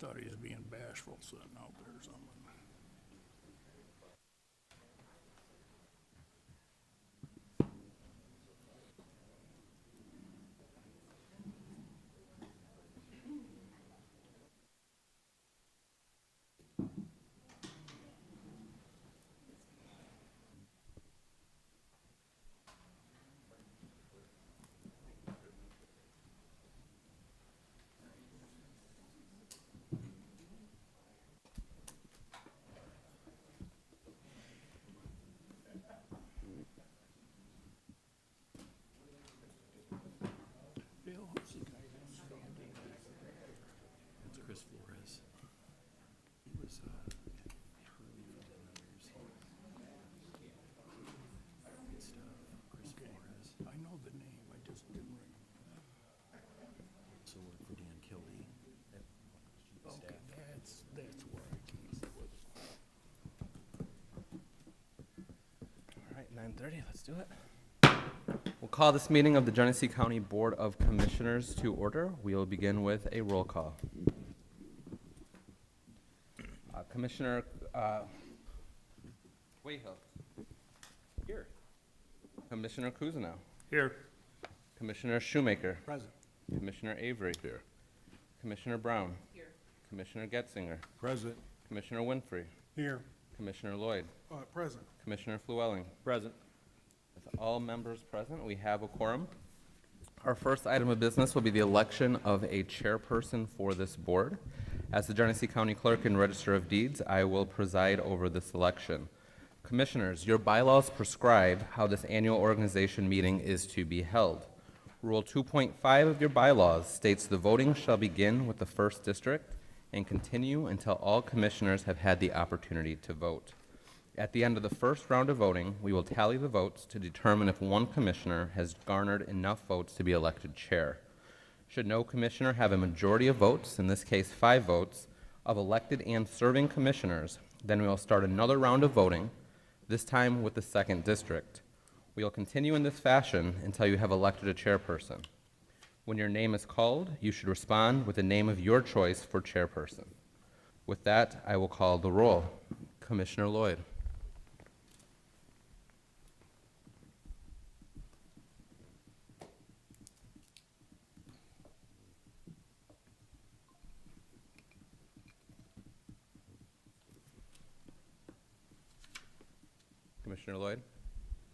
thought he was being bashful sitting out there or something. Bill, who's the guy that's standing there? It's Chris Flores. He was Hurley for 10 years. Good stuff. Chris Flores. I know the name, I just didn't ring. Also worked for Dan Kildee at Okay, staff. that's where I came up with it. All right, 9:30, let's do it. We'll call this meeting of the Genesee County Board of Commissioners to order. We will begin with a roll call. Commissioner Wayhill. Here. Commissioner Kuzenow. Here. Commissioner Shoemaker. Present. Commissioner Avery. Here. Commissioner Brown. Here. Commissioner Getzinger. Present. Commissioner Winfrey. Here. Commissioner Lloyd. Present. Commissioner Flewelling. Present. With all members present, we have a quorum. Our first item of business will be the election of a chairperson for this board. As the Genesee County Clerk and Register of Deeds, I will preside over this election. Commissioners, your bylaws prescribe how this annual organization meeting is to be held. Rule 2.5 of your bylaws states the voting shall begin with the first district and continue until all commissioners have had the opportunity to vote. At the end of the first round of voting, we will tally the votes to determine if one commissioner has garnered enough votes to be elected chair. Should no commissioner have a majority of votes, in this case 5 votes, of elected and serving commissioners, then we will start another round of voting, this time with the second district. We will continue in this fashion until you have elected a chairperson. When your name is called, you should respond with the name of your choice for chairperson. With that, I will call the roll. Commissioner Lloyd. Commissioner Lloyd,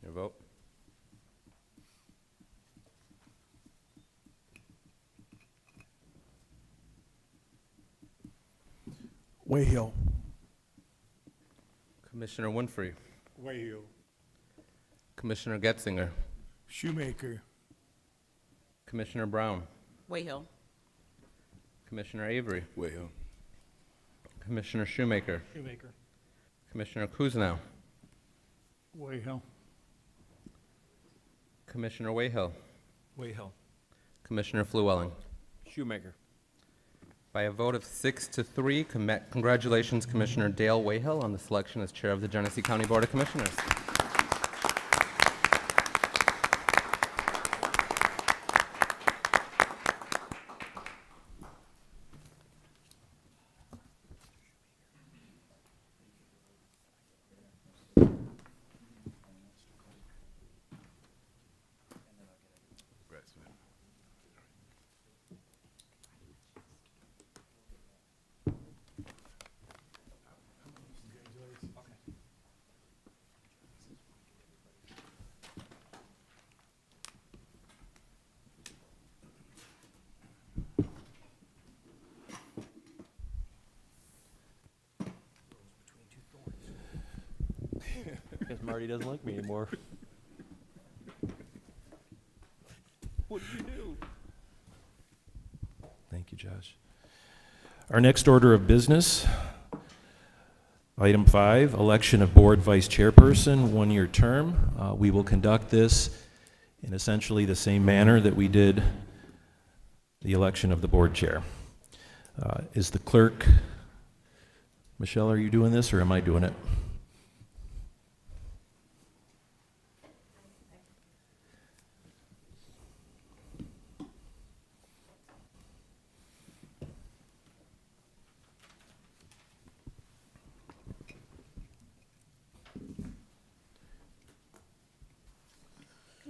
your vote. Wayhill. Commissioner Winfrey. Wayhill. Commissioner Getzinger. Shoemaker. Commissioner Brown. Wayhill. Commissioner Avery. Wayhill. Commissioner Shoemaker. Shoemaker. Commissioner Kuzenow. Wayhill. Commissioner Wayhill. Wayhill. Commissioner Flewelling. Shoemaker. By a vote of 6-3, congratulations, Commissioner Dale Wayhill, on the selection as chair of the Genesee County Board of Commissioners. Guess Marty doesn't like me anymore. What did you do? Thank you, Josh. Our next order of business, item 5, election of board vice chairperson, 1-year term. We will conduct this in essentially the same manner that we did the election of the board chair. Is the clerk, Michelle, are you doing this or am I doing it?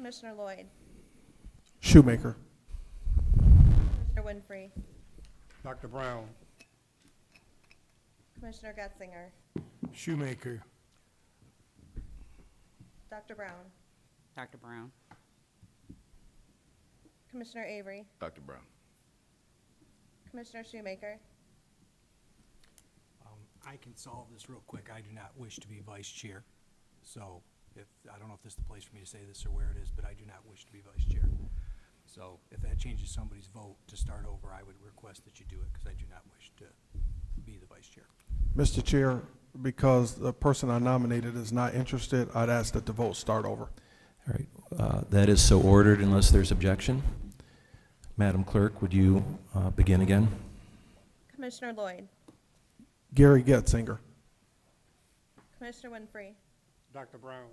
Commissioner Lloyd, Shoemaker. Commissioner Winfrey, Dr. Brown. Commissioner Getzinger, Shoemaker. Dr. Brown, Dr. Brown. Commissioner Avery, Dr. Brown. Commissioner Shoemaker, I can solve this real quick. I do not wish to be vice chair. So I don't know if this is the place for me to say this or where it is, but I do not wish to be vice chair. So if that changes somebody's vote to start over, I would request that you do it because I do not wish to be the vice chair. Mr. Chair, because the person I nominated is not interested, I'd ask that the vote start over. All right, that is so ordered unless there's objection. Madam Clerk, would you begin again? Commissioner Lloyd, Gary Getzinger. Commissioner Winfrey, Dr. Brown.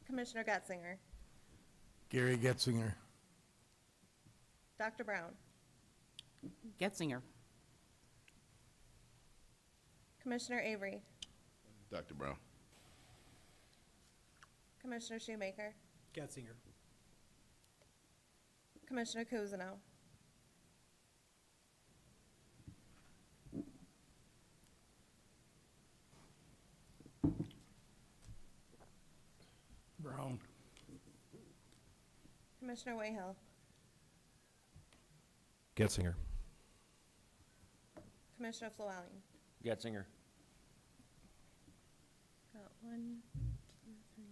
Commissioner Getzinger, Gary Getzinger. Dr. Brown, Getzinger. Commissioner Avery, Dr. Brown. Commissioner Shoemaker, Getzinger. Commissioner Kuzino, Brown. Commissioner Wayhill, Getzinger. Commissioner Flewelling. Getzinger. Got 1, 2, 3.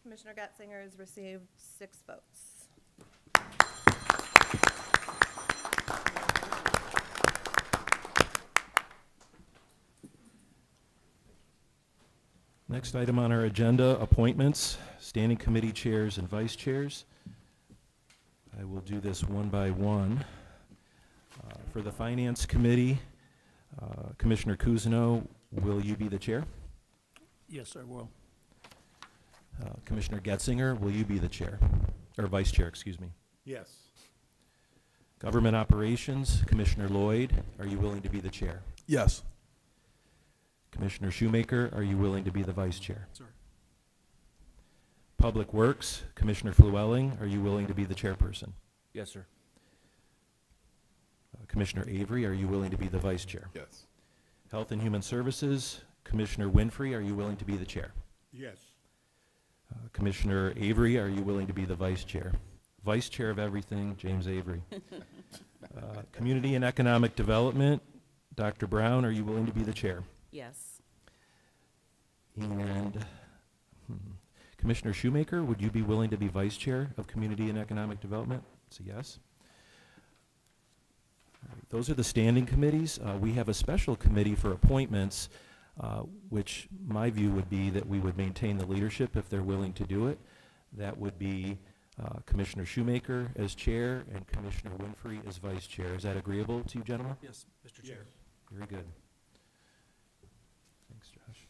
Commissioner Getzinger has received 6 votes. Next item on our agenda, appointments, standing committee chairs and vice chairs. I will do this one by one. For the Finance Committee, Commissioner Kuzino, will you be the chair? Yes, I will. Commissioner Getzinger, will you be the chair? Or vice chair, excuse me. Yes. Government Operations, Commissioner Lloyd, are you willing to be the chair? Yes. Commissioner Shoemaker, are you willing to be the vice chair? Sir. Public Works, Commissioner Flewelling, are you willing to be the chairperson? Yes, sir. Commissioner Avery, are you willing to be the vice chair? Yes. Health and Human Services, Commissioner Winfrey, are you willing to be the chair? Yes. Commissioner Avery, are you willing to be the vice chair? Vice chair of everything, James Avery. Community and Economic Development, Dr. Brown, are you willing to be the chair? Yes. And Commissioner Shoemaker, would you be willing to be vice chair of Community and Economic Development? It's a yes. All right, those are the standing committees. We have a special committee for appointments, which my view would be that we would maintain the leadership if they're willing to do it. That would be Commissioner Shoemaker as chair and Commissioner Winfrey as vice chair. Is that agreeable to you, gentlemen? Yes, Mr. Chair. Very good. Thanks, Josh.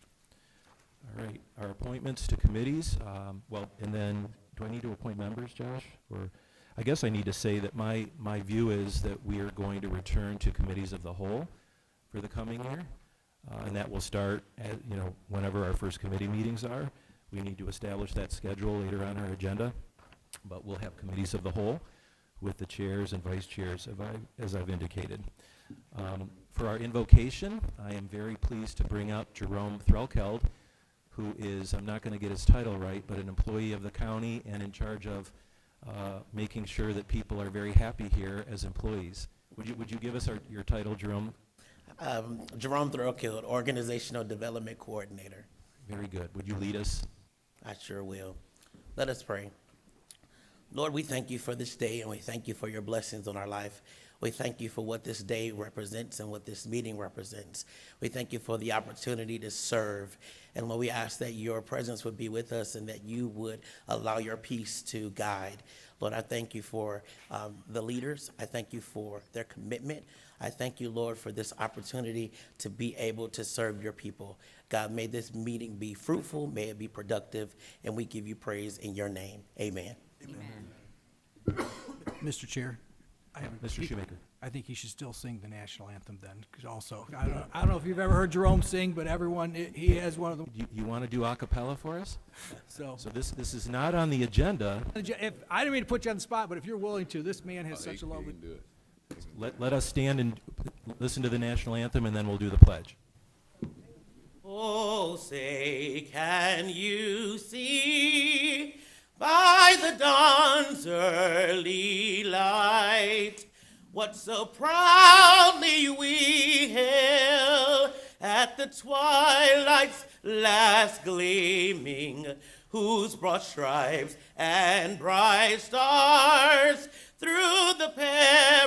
All right, our appointments to committees, and then, do I need to appoint members, Josh? Or, I guess I need to say that my view is that we are going to return to committees of the whole for the coming year. And that will start at, whenever our first committee meetings are. We need to establish that schedule later on our agenda. But we'll have committees of the whole with the chairs and vice chairs, as I've indicated. For our invocation, I am very pleased to bring up Jerome Threlkeld, who is, I'm not going to get his title right, but an employee of the county and in charge of making sure that people are very happy here as employees. Would you give us your title, Jerome? Jerome Threlkeld, Organizational Development Coordinator. Very good. Would you lead us? I sure will. Let us pray. Lord, we thank you for this day, and we thank you for your blessings on our life. We thank you for what this day represents and what this meeting represents. We thank you for the opportunity to serve. And Lord, we ask that your presence would be with us and that you would allow your peace to guide. Lord, I thank you for the leaders. I thank you for their commitment. I thank you, Lord, for this opportunity to be able to serve your people. God, may this meeting be fruitful, may it be productive, and we give you praise in your name. Amen. Amen. Mr. Chair, Mr. Shoemaker. I think he should still sing the national anthem then, 'cause also, I don't know if you've ever heard Jerome sing, but everyone, he has one of them, You want to do a cappella for us? so. So this is not on the agenda. If, I didn't mean to put you on the spot, but if you're willing to, this man has such a lovely. Let us stand and listen to the national anthem, and then we'll do the pledge. Oh, say, can you see by the dawn's early light what so proudly we hailed at the twilight's last gleaming, whose broad stripes and bright stars through the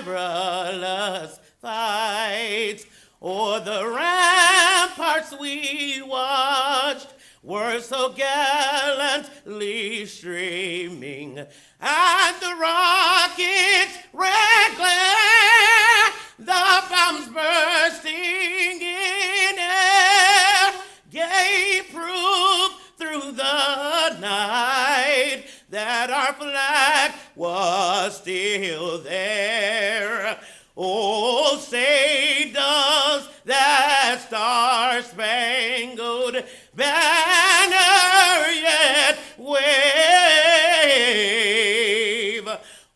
perilous fight o'er the ramparts we watched were so gallantly streaming, and the rocket's red glare, the bombs bursting in air, gave proof through the night that our flag was still there. Oh, say does that star-spangled banner yet wave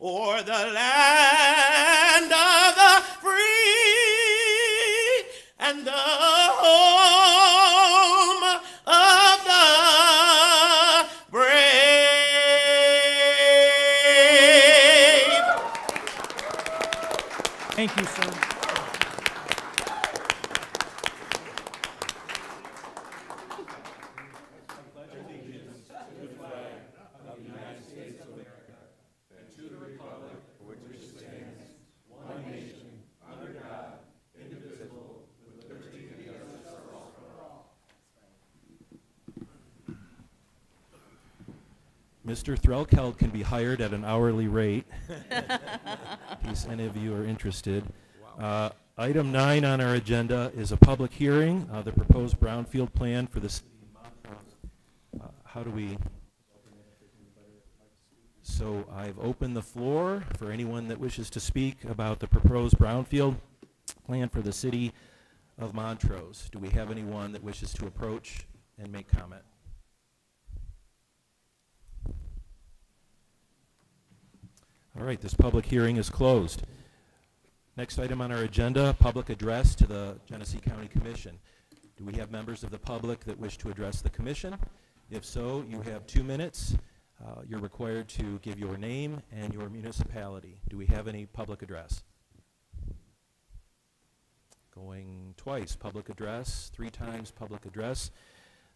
o'er the land of the free and the home of the brave. Thank you, sir. Mr. Threlkeld can be hired at an hourly rate, in case any of you are interested. Item 9 on our agenda is a public hearing, the proposed brownfield plan for the city of Montrose. How do we? So I've opened the floor for anyone that wishes to speak about the proposed brownfield plan for the city of Montrose. Do we have anyone that wishes to approach and make comment? All right, this public hearing is closed. Next item on our agenda, public address to the Genesee County Commission. Do we have members of the public that wish to address the commission? If so, you have 2 minutes. You're required to give your name and your municipality. Do we have any public address? Going twice, public address, 3 times public address.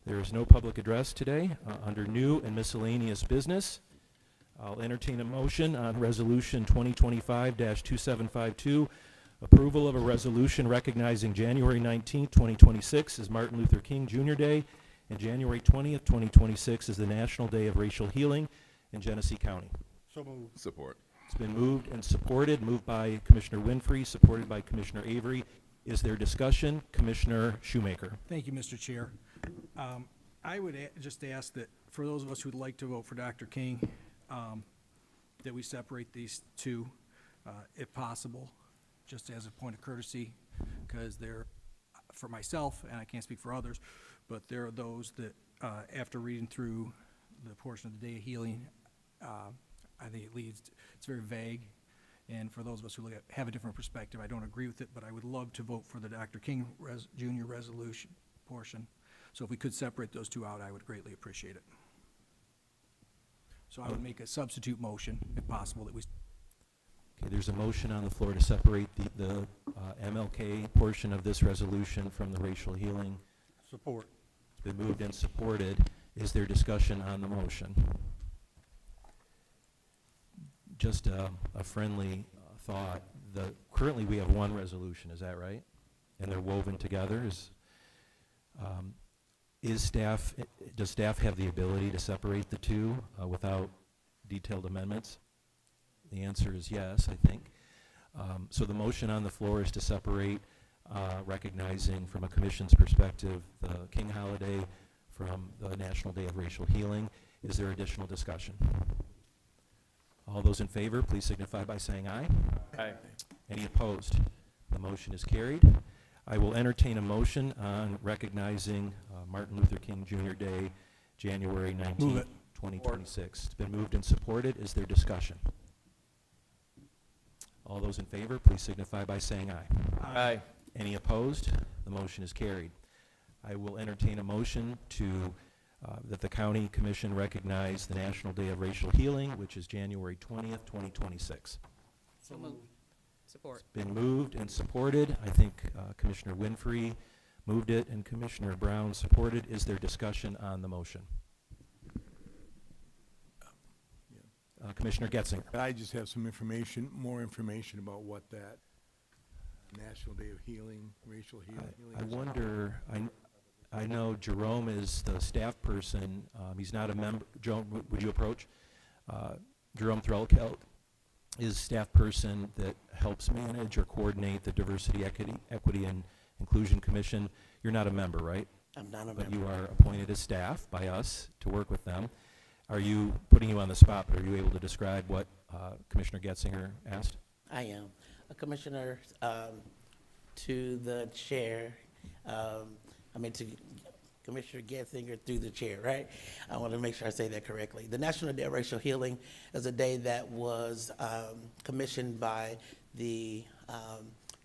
There is no public address today. Under new and miscellaneous business, I'll entertain a motion on Resolution 2025-2752, approval of a resolution recognizing January 19, 2026 as Martin Luther King Jr. Day and January 20th, 2026 as the National Day of Racial Healing in Genesee County. So moved. Support. It's been moved and supported, moved by Commissioner Winfrey, supported by Commissioner Avery. Is there discussion? Commissioner Shoemaker. Thank you, Mr. Chair. I would just ask that for those of us who'd like to vote for Dr. King, that we separate these two, if possible, just as a point of courtesy, because they're, for myself, and I can't speak for others, but there are those that, after reading through the portion of the Day of Healing, I think it's very vague, and for those of us who have a different perspective, I don't agree with it, but I would love to vote for the Dr. King Jr. resolution portion. So if we could separate those two out, I would greatly appreciate it. So I would make a substitute motion, if possible, that we. Okay, there's a motion on the floor to separate the MLK portion of this resolution from the racial healing. Support. It's been moved and supported. Is there discussion on the motion? Just a friendly thought. Currently we have one resolution, is that right? And they're woven together. Does staff have the ability to separate the two without detailed amendments? The answer is yes, I think. So the motion on the floor is to separate, recognizing from a commission's perspective the King holiday from the National Day of Racial Healing. Is there additional discussion? All those in favor, please signify by saying aye. Aye. Any opposed? The motion is carried. I will entertain a motion on recognizing Martin Luther King Jr. Day, January 19th, 2026. It's been moved and supported. Is there discussion? All those in favor, please signify by saying aye. Aye. Any opposed? The motion is carried. I will entertain a motion to, that the county commission recognize the National Day of Racial Healing, which is January 20th, 2026. So moved. Support. Been moved and supported. I think Commissioner Winfrey moved it and Commissioner Brown supported. Is there discussion on the motion? Commissioner Getzinger. I just have some information, more information about what that National Day of Healing, racial healing. I wonder, I know Jerome is the staff person. He's not a member. Jerome, would you approach? Jerome Threlkeld is staff person that helps manage or coordinate the Diversity, Equity, and Inclusion Commission. You're not a member, right? I'm not a But member. you are appointed as staff by us to work with them. Are you, putting you on the spot, but are you able to describe what Commissioner Getzinger asked? I am. Commissioner, to the chair, to Commissioner Getzinger through the chair, right? I want to make sure I say that correctly. The National Day of Racial Healing is a day that was commissioned by the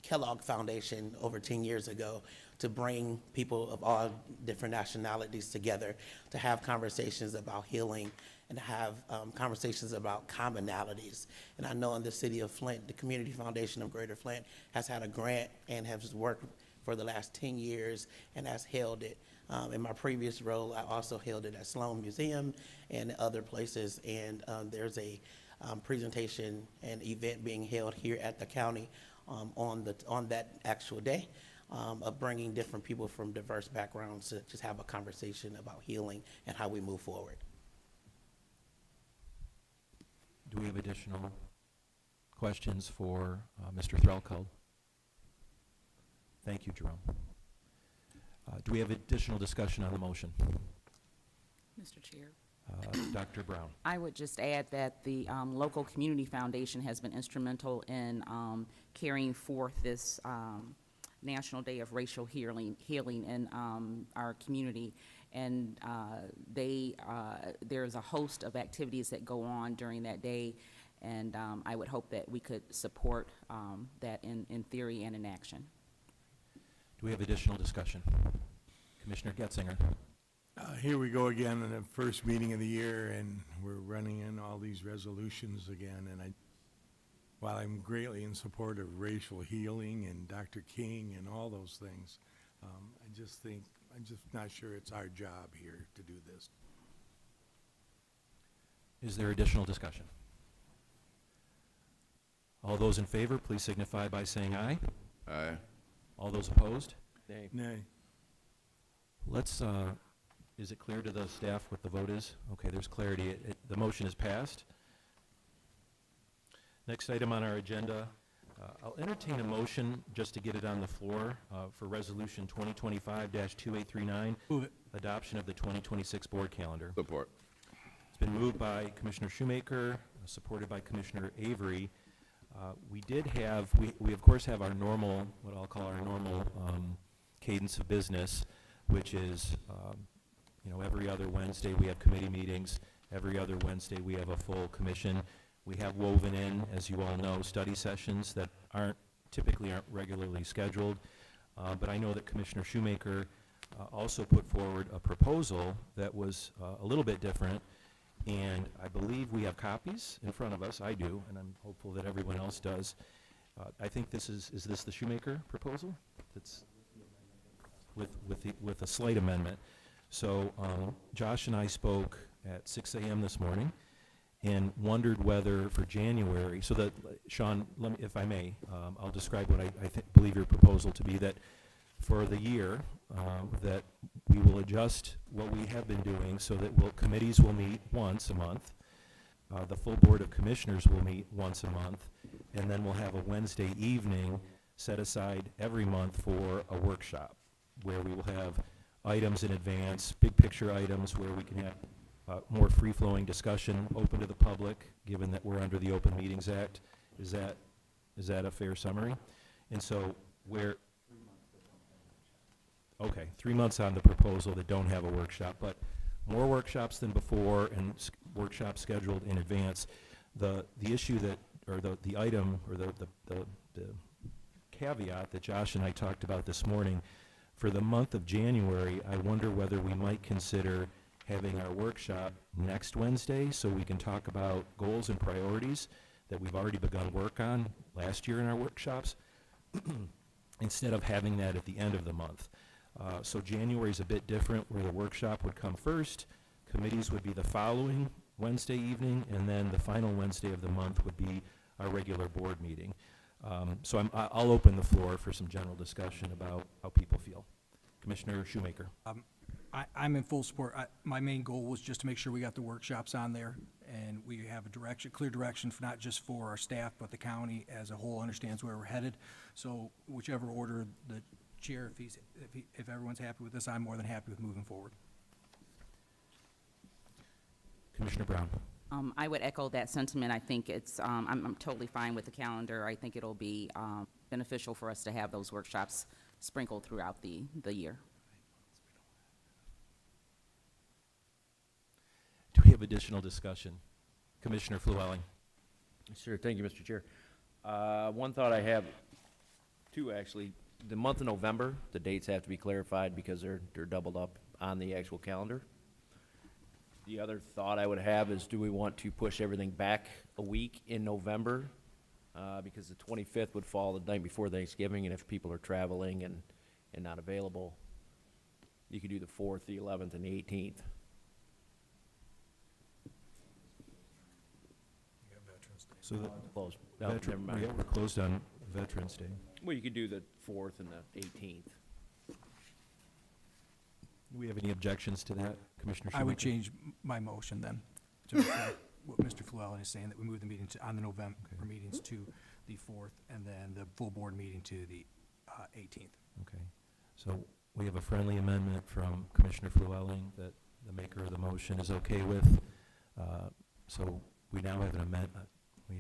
Kellogg Foundation over 10 years ago to bring people of all different nationalities together to have conversations about healing and to have conversations about commonalities. And I know in the city of Flint, the Community Foundation of Greater Flint has had a grant and has worked for the last 10 years and has held it. In my previous role, I also held it at Sloan Museum and other places. And there's a presentation and event being held here at the county on that actual day of bringing different people from diverse backgrounds to just have a conversation about healing and how we move forward. Do we have additional questions for Mr. Threlkeld? Thank you, Jerome. Do we have additional discussion on the motion? Mr. Chair. Dr. Brown. I would just add that the local community foundation has been instrumental in carrying forth this National Day of Racial Healing in our community. And there's a host of activities that go on during that day. And I would hope that we could support that in theory and in action. Do we have additional discussion? Commissioner Getzinger. Here we go again in the first meeting of the year, and we're running in all these resolutions again. And while I'm greatly in support of racial healing and Dr. King and all those things, I'm just not sure it's our job here to do this. Is there additional discussion? All those in favor, please signify by saying aye. Aye. All those opposed? Nay. Nay. Let's, is it clear to the staff what the vote is? Okay, there's clarity. The motion is passed. Next item on our agenda, I'll entertain a motion just to get it on the floor for Resolution 2025-2839. Move it. Adoption of the 2026 board calendar. Support. It's been moved by Commissioner Shoemaker, supported by Commissioner Avery. We of course have our normal, what I'll call our normal cadence of business, which is, every other Wednesday we have committee meetings. Every other Wednesday we have a full commission. We have woven in, as you all know, study sessions that typically aren't regularly scheduled. But I know that Commissioner Shoemaker also put forward a proposal that was a little bit different. And I believe we have copies in front of us. I do, and I'm hopeful that everyone else does. I think this is this the Shoemaker proposal? That's with a slight amendment. So Josh and I spoke at 6 a.m. this morning and wondered whether for January, so that, Sean, if I may, I'll describe what I believe your proposal to be, that for the year, that we will adjust what we have been doing so that committees will meet once a month, the full Board of Commissioners will meet once a month, and then we'll have a Wednesday evening set aside every month for a workshop where we will have items in advance, big picture items where we can have more free-flowing discussion, open to the public, given that we're under the Open Meetings Act. Is that Is that a fair summary? And so okay, 3 months on the proposal that don't have a workshop, but more workshops than before and workshops scheduled in advance. The issue that, or the item, or the caveat that Josh and I talked about this morning, for the month of January, I wonder whether we might consider having our workshop next Wednesday so we can talk about goals and priorities that we've already begun work on last year in our workshops, instead of having that at the end of the month. So January's a bit different, where the workshop would come first, committees would be the following Wednesday evening, and then the final Wednesday of the month would be our regular board meeting. So I'll open the floor for some general discussion about how people feel. Commissioner Shoemaker. I'm in full support. My main goal was just to make sure we got the workshops on there, and we have a direction, clear direction, for not just for our staff, but the county as a whole understands where we're headed. So whichever order the chair, if everyone's happy with this, I'm more than happy with moving forward. Commissioner Brown. I would echo that sentiment. I think it's, I'm totally fine with the calendar. I think it'll be beneficial for us to have those workshops sprinkled throughout the year. Do we have additional discussion? Commissioner Flewelling. Sure, thank you, Mr. Chair. One thought I have, two actually, the month of November, the dates have to be clarified because they're doubled up on the actual calendar. The other thought I would have is, do we want to push everything back a week in November? Because the 25th would fall the night before Thanksgiving, and if people are traveling and not available, you could do the 4th, the 11th, and the 18th. So the Close. No, never mind. yeah, we're closed on Veterans Day. Well, you could do the 4th and the 18th. Do we have any objections to that, Commissioner Shoemaker? I would change my motion then to reflect what Mr. Flewelland is saying, that we move the meeting on the November meetings to the 4th, and then the full board meeting to the 18th. Okay. So we have a friendly amendment from Commissioner Flewelling that the maker of the motion is okay with. So we now have an amendment. We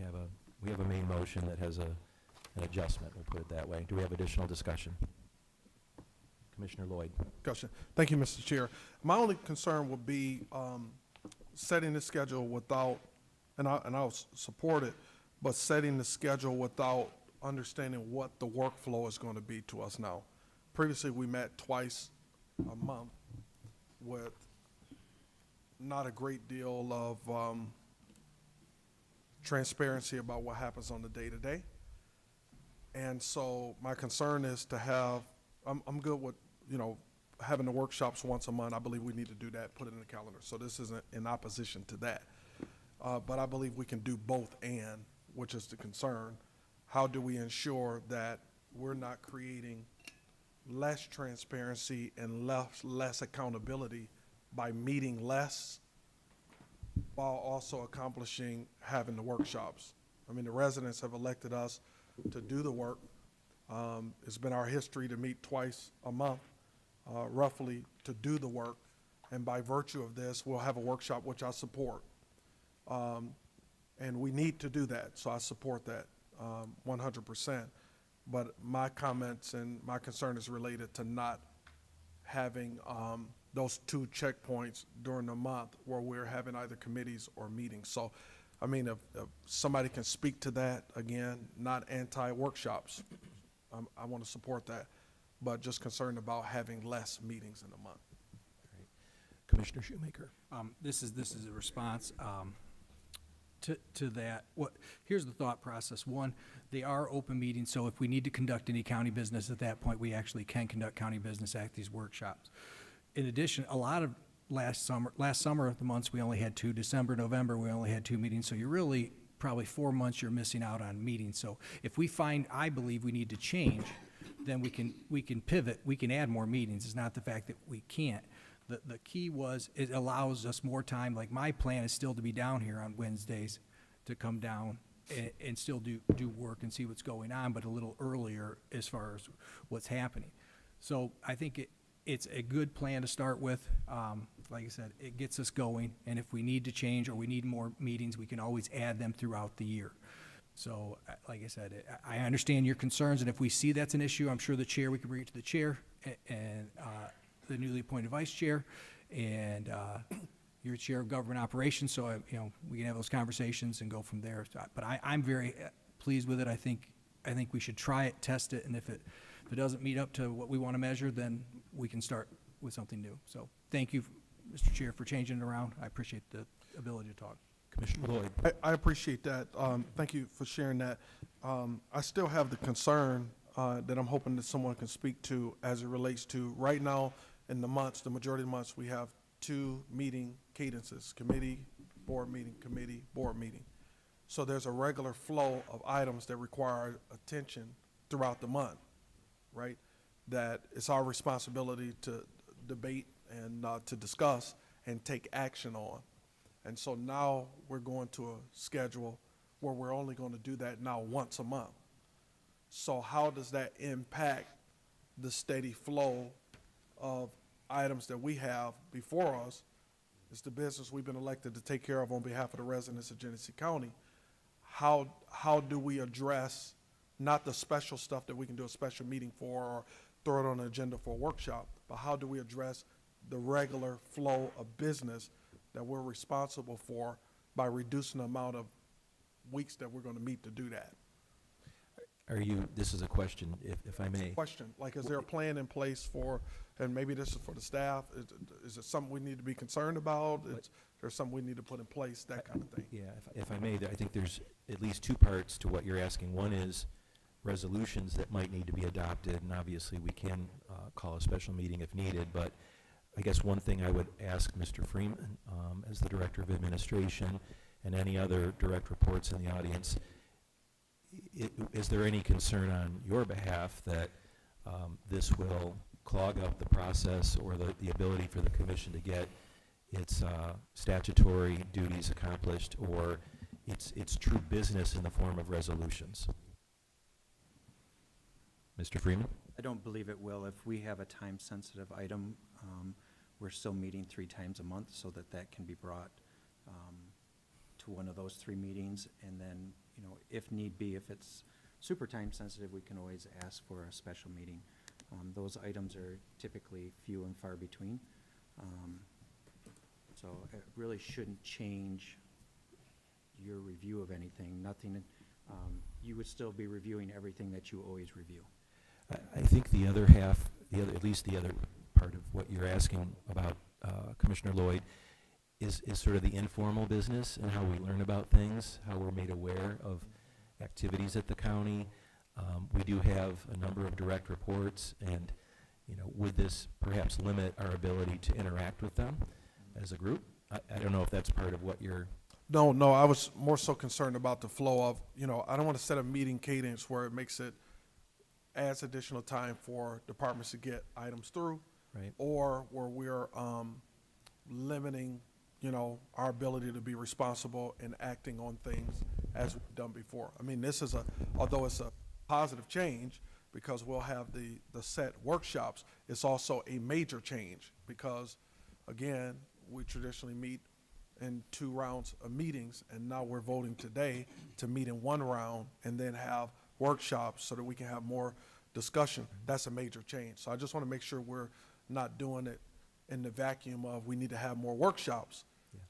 have a main motion that has an adjustment, we'll put it that way. Do we have additional discussion? Commissioner Lloyd. Discussion. Thank you, Mr. Chair. My only concern would be setting the schedule without, and I'll support it, but setting the schedule without understanding what the workflow is going to be to us now. Previously, we met twice a month with not a great deal of transparency about what happens on the day-to-day. And so my concern is to have, I'm good with, having the workshops once a month. I believe we need to do that, put it in the calendar. So this isn't in opposition to that. But I believe we can do both and, which is the concern. How do we ensure that we're not creating less transparency and less accountability by meeting less while also accomplishing having the workshops? I mean, the residents have elected us to do the work. It's been our history to meet twice a month, roughly, to do the work. And by virtue of this, we'll have a workshop, which I support. And we need to do that, so I support that 100%. But my comments and my concern is related to not having those two checkpoints during the month where we're having either committees or meetings. So, I mean, if somebody can speak to that, again, not anti-workshops. I want to support that, but just concerned about having less meetings in a month. Great. Commissioner Shoemaker. This is a response to that. Here's the thought process. One, they are open meetings, so if we need to conduct any county business at that point, we actually can conduct county business at these workshops. In addition, a lot of last summer, the months we only had 2, December, November, we only had 2 meetings, so you're really probably 4 months you're missing out on meetings. So if we find, I believe we need to change, then we can pivot, we can add more meetings. It's not the fact that we can't. The key was, it allows us more time. Like, my plan is still to be down here on Wednesdays, to come down and still do work and see what's going on, but a little earlier as far as what's happening. So I think it's a good plan to start with. Like I said, it gets us going, and if we need to change or we need more meetings, we can always add them throughout the year. So, like I said, I understand your concerns, and if we see that's an issue, I'm sure the chair, we can bring it to the chair and the newly appointed vice chair, and you're chair of government operations, so, we can have those conversations and go from there. But I'm very pleased with it. I think we should try it, test it, and if it doesn't meet up to what we want to measure, then we can start with something new. So, thank you, Mr. Chair, for changing it around. I appreciate the ability to talk. Commissioner Lloyd. I appreciate that. Thank you for sharing that. I still have the concern that I'm hoping that someone can speak to as it relates to right now in the months, the majority of the months, we have 2 meeting cadences, committee, board meeting, committee, board meeting. So there's a regular flow of items that require attention throughout the month, right? That it's our responsibility to debate and to discuss and take action on. And so now we're going to a schedule where we're only going to do that now once a month. So how does that impact the steady flow of items that we have before us? It's the business we've been elected to take care of on behalf of the residents of Genesee County. How do we address not the special stuff that we can do a special meeting for or throw it on an agenda for a workshop, but how do we address the regular flow of business that we're responsible for by reducing the amount of weeks that we're going to meet to do that? This is a question, if I may. Question, like, is there a plan in place for, and maybe this is for the staff, is it something we need to be concerned about? Is there something we need to put in place, that kind of thing? Yeah, if I may, I think there's at least 2 parts to what you're asking. One is resolutions that might need to be adopted, and obviously we can call a special meeting if needed, but I guess one thing I would ask Mr. Freeman, as the Director of Administration, and any other direct reports in the audience, is there any concern on your behalf that this will clog up the process or the ability for the commission to get its statutory duties accomplished or its true business in the form of resolutions? Mr. Freeman? I don't believe it will. If we have a time-sensitive item, we're still meeting 3 times a month so that can be brought to one of those 3 meetings. And then, if need be, if it's super time-sensitive, we can always ask for a special meeting. Those items are typically few and far between. So it really shouldn't change your review of anything. Nothing. You would still be reviewing everything that you always review. I think the other half, at least the other part of what you're asking about, Commissioner Lloyd, is sort of the informal business and how we learn about things, how we're made aware of activities at the county. We do have a number of direct reports, and would this perhaps limit our ability to interact with them as a group? I don't know if that's part of what you're... No, I was more so concerned about the flow of, I don't want to set a meeting cadence where it makes it adds additional time for departments to get items through, Right. or where we're limiting, our ability to be responsible and acting on things as we've done before. I mean, this is although it's a positive change because we'll have the set workshops, it's also a major change because, again, we traditionally meet in 2 rounds of meetings, and now we're voting today to meet in 1 round and then have workshops so that we can have more discussion. That's a major change. So I just want to make sure we're not doing it in the vacuum of we need to have more workshops,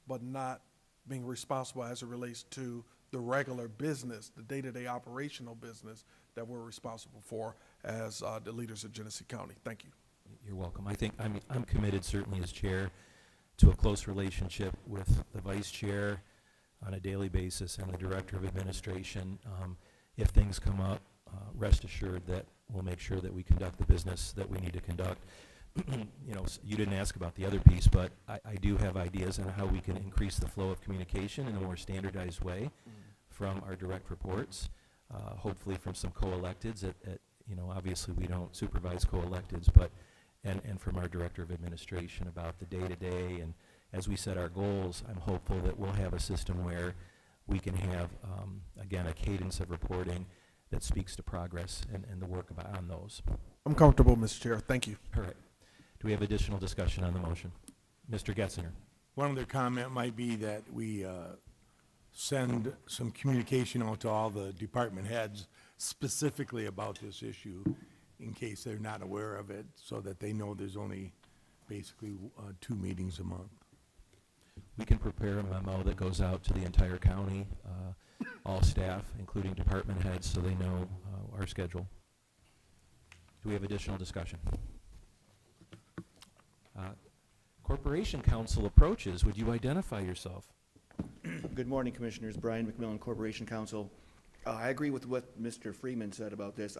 but not being responsible as it relates to the regular business, the day-to-day operational business that we're responsible for as the leaders of Genesee County. Thank you. You're welcome. I think I'm committed, certainly as chair, to a close relationship with the vice chair on a daily basis and the director of administration. If things come up, rest assured that we'll make sure that we conduct the business that we need to conduct. You didn't ask about the other piece, but I do have ideas on how we can increase the flow of communication in a more standardized way from our direct reports, hopefully from some co-electeds obviously we don't supervise co-electeds, but and from our director of administration about the day-to-day. And as we set our goals, I'm hopeful that we'll have a system where we can have, again, a cadence of reporting that speaks to progress and the work on those. I'm comfortable, Mr. Chair. Thank you. All right. Do we have additional discussion on the motion? Mr. Getzinger. One other comment might be that we send some communication out to all the department heads specifically about this issue in case they're not aware of it, so that they know there's only basically 2 meetings a month. We can prepare a memo that goes out to the entire county, all staff, including department heads, so they know our schedule. Do we have additional discussion? Corporation Council approaches. Would you identify yourself? Good morning, Commissioners. Brian McMillan, Corporation Council. I agree with what Mr. Freeman said about this.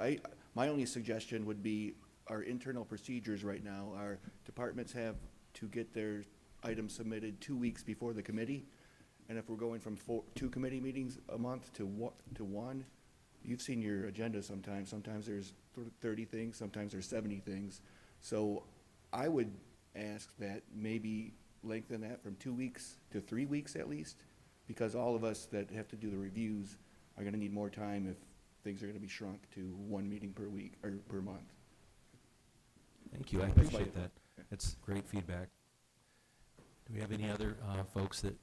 My only suggestion would be our internal procedures right now. Our departments have to get their items submitted 2 weeks before the committee. And if we're going from 2 committee meetings a month to one, you've seen your agenda sometimes. Sometimes there's 30 things, sometimes there's 70 things. So I would ask that maybe lengthen that from 2 weeks to 3 weeks at least, because all of us that have to do the reviews are gonna need more time if things are gonna be shrunk to 1 meeting per week, or per month. Thank you. I appreciate that. That's great feedback. Do we have any other folks that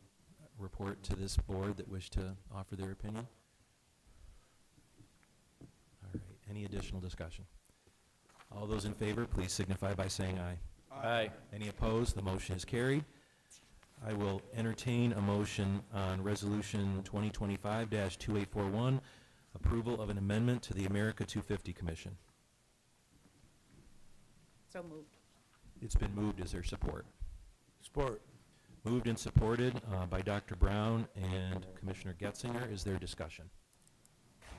report to this board that wish to offer their opinion? All right. Any additional discussion? All those in favor, please signify by saying aye. Aye. Any opposed? The motion is carried. I will entertain a motion on Resolution 2025-2841, approval of an amendment to the America 250 Commission. So moved. It's been moved. Is there support? Support. Moved and supported by Dr. Brown and Commissioner Getzinger. Is there discussion?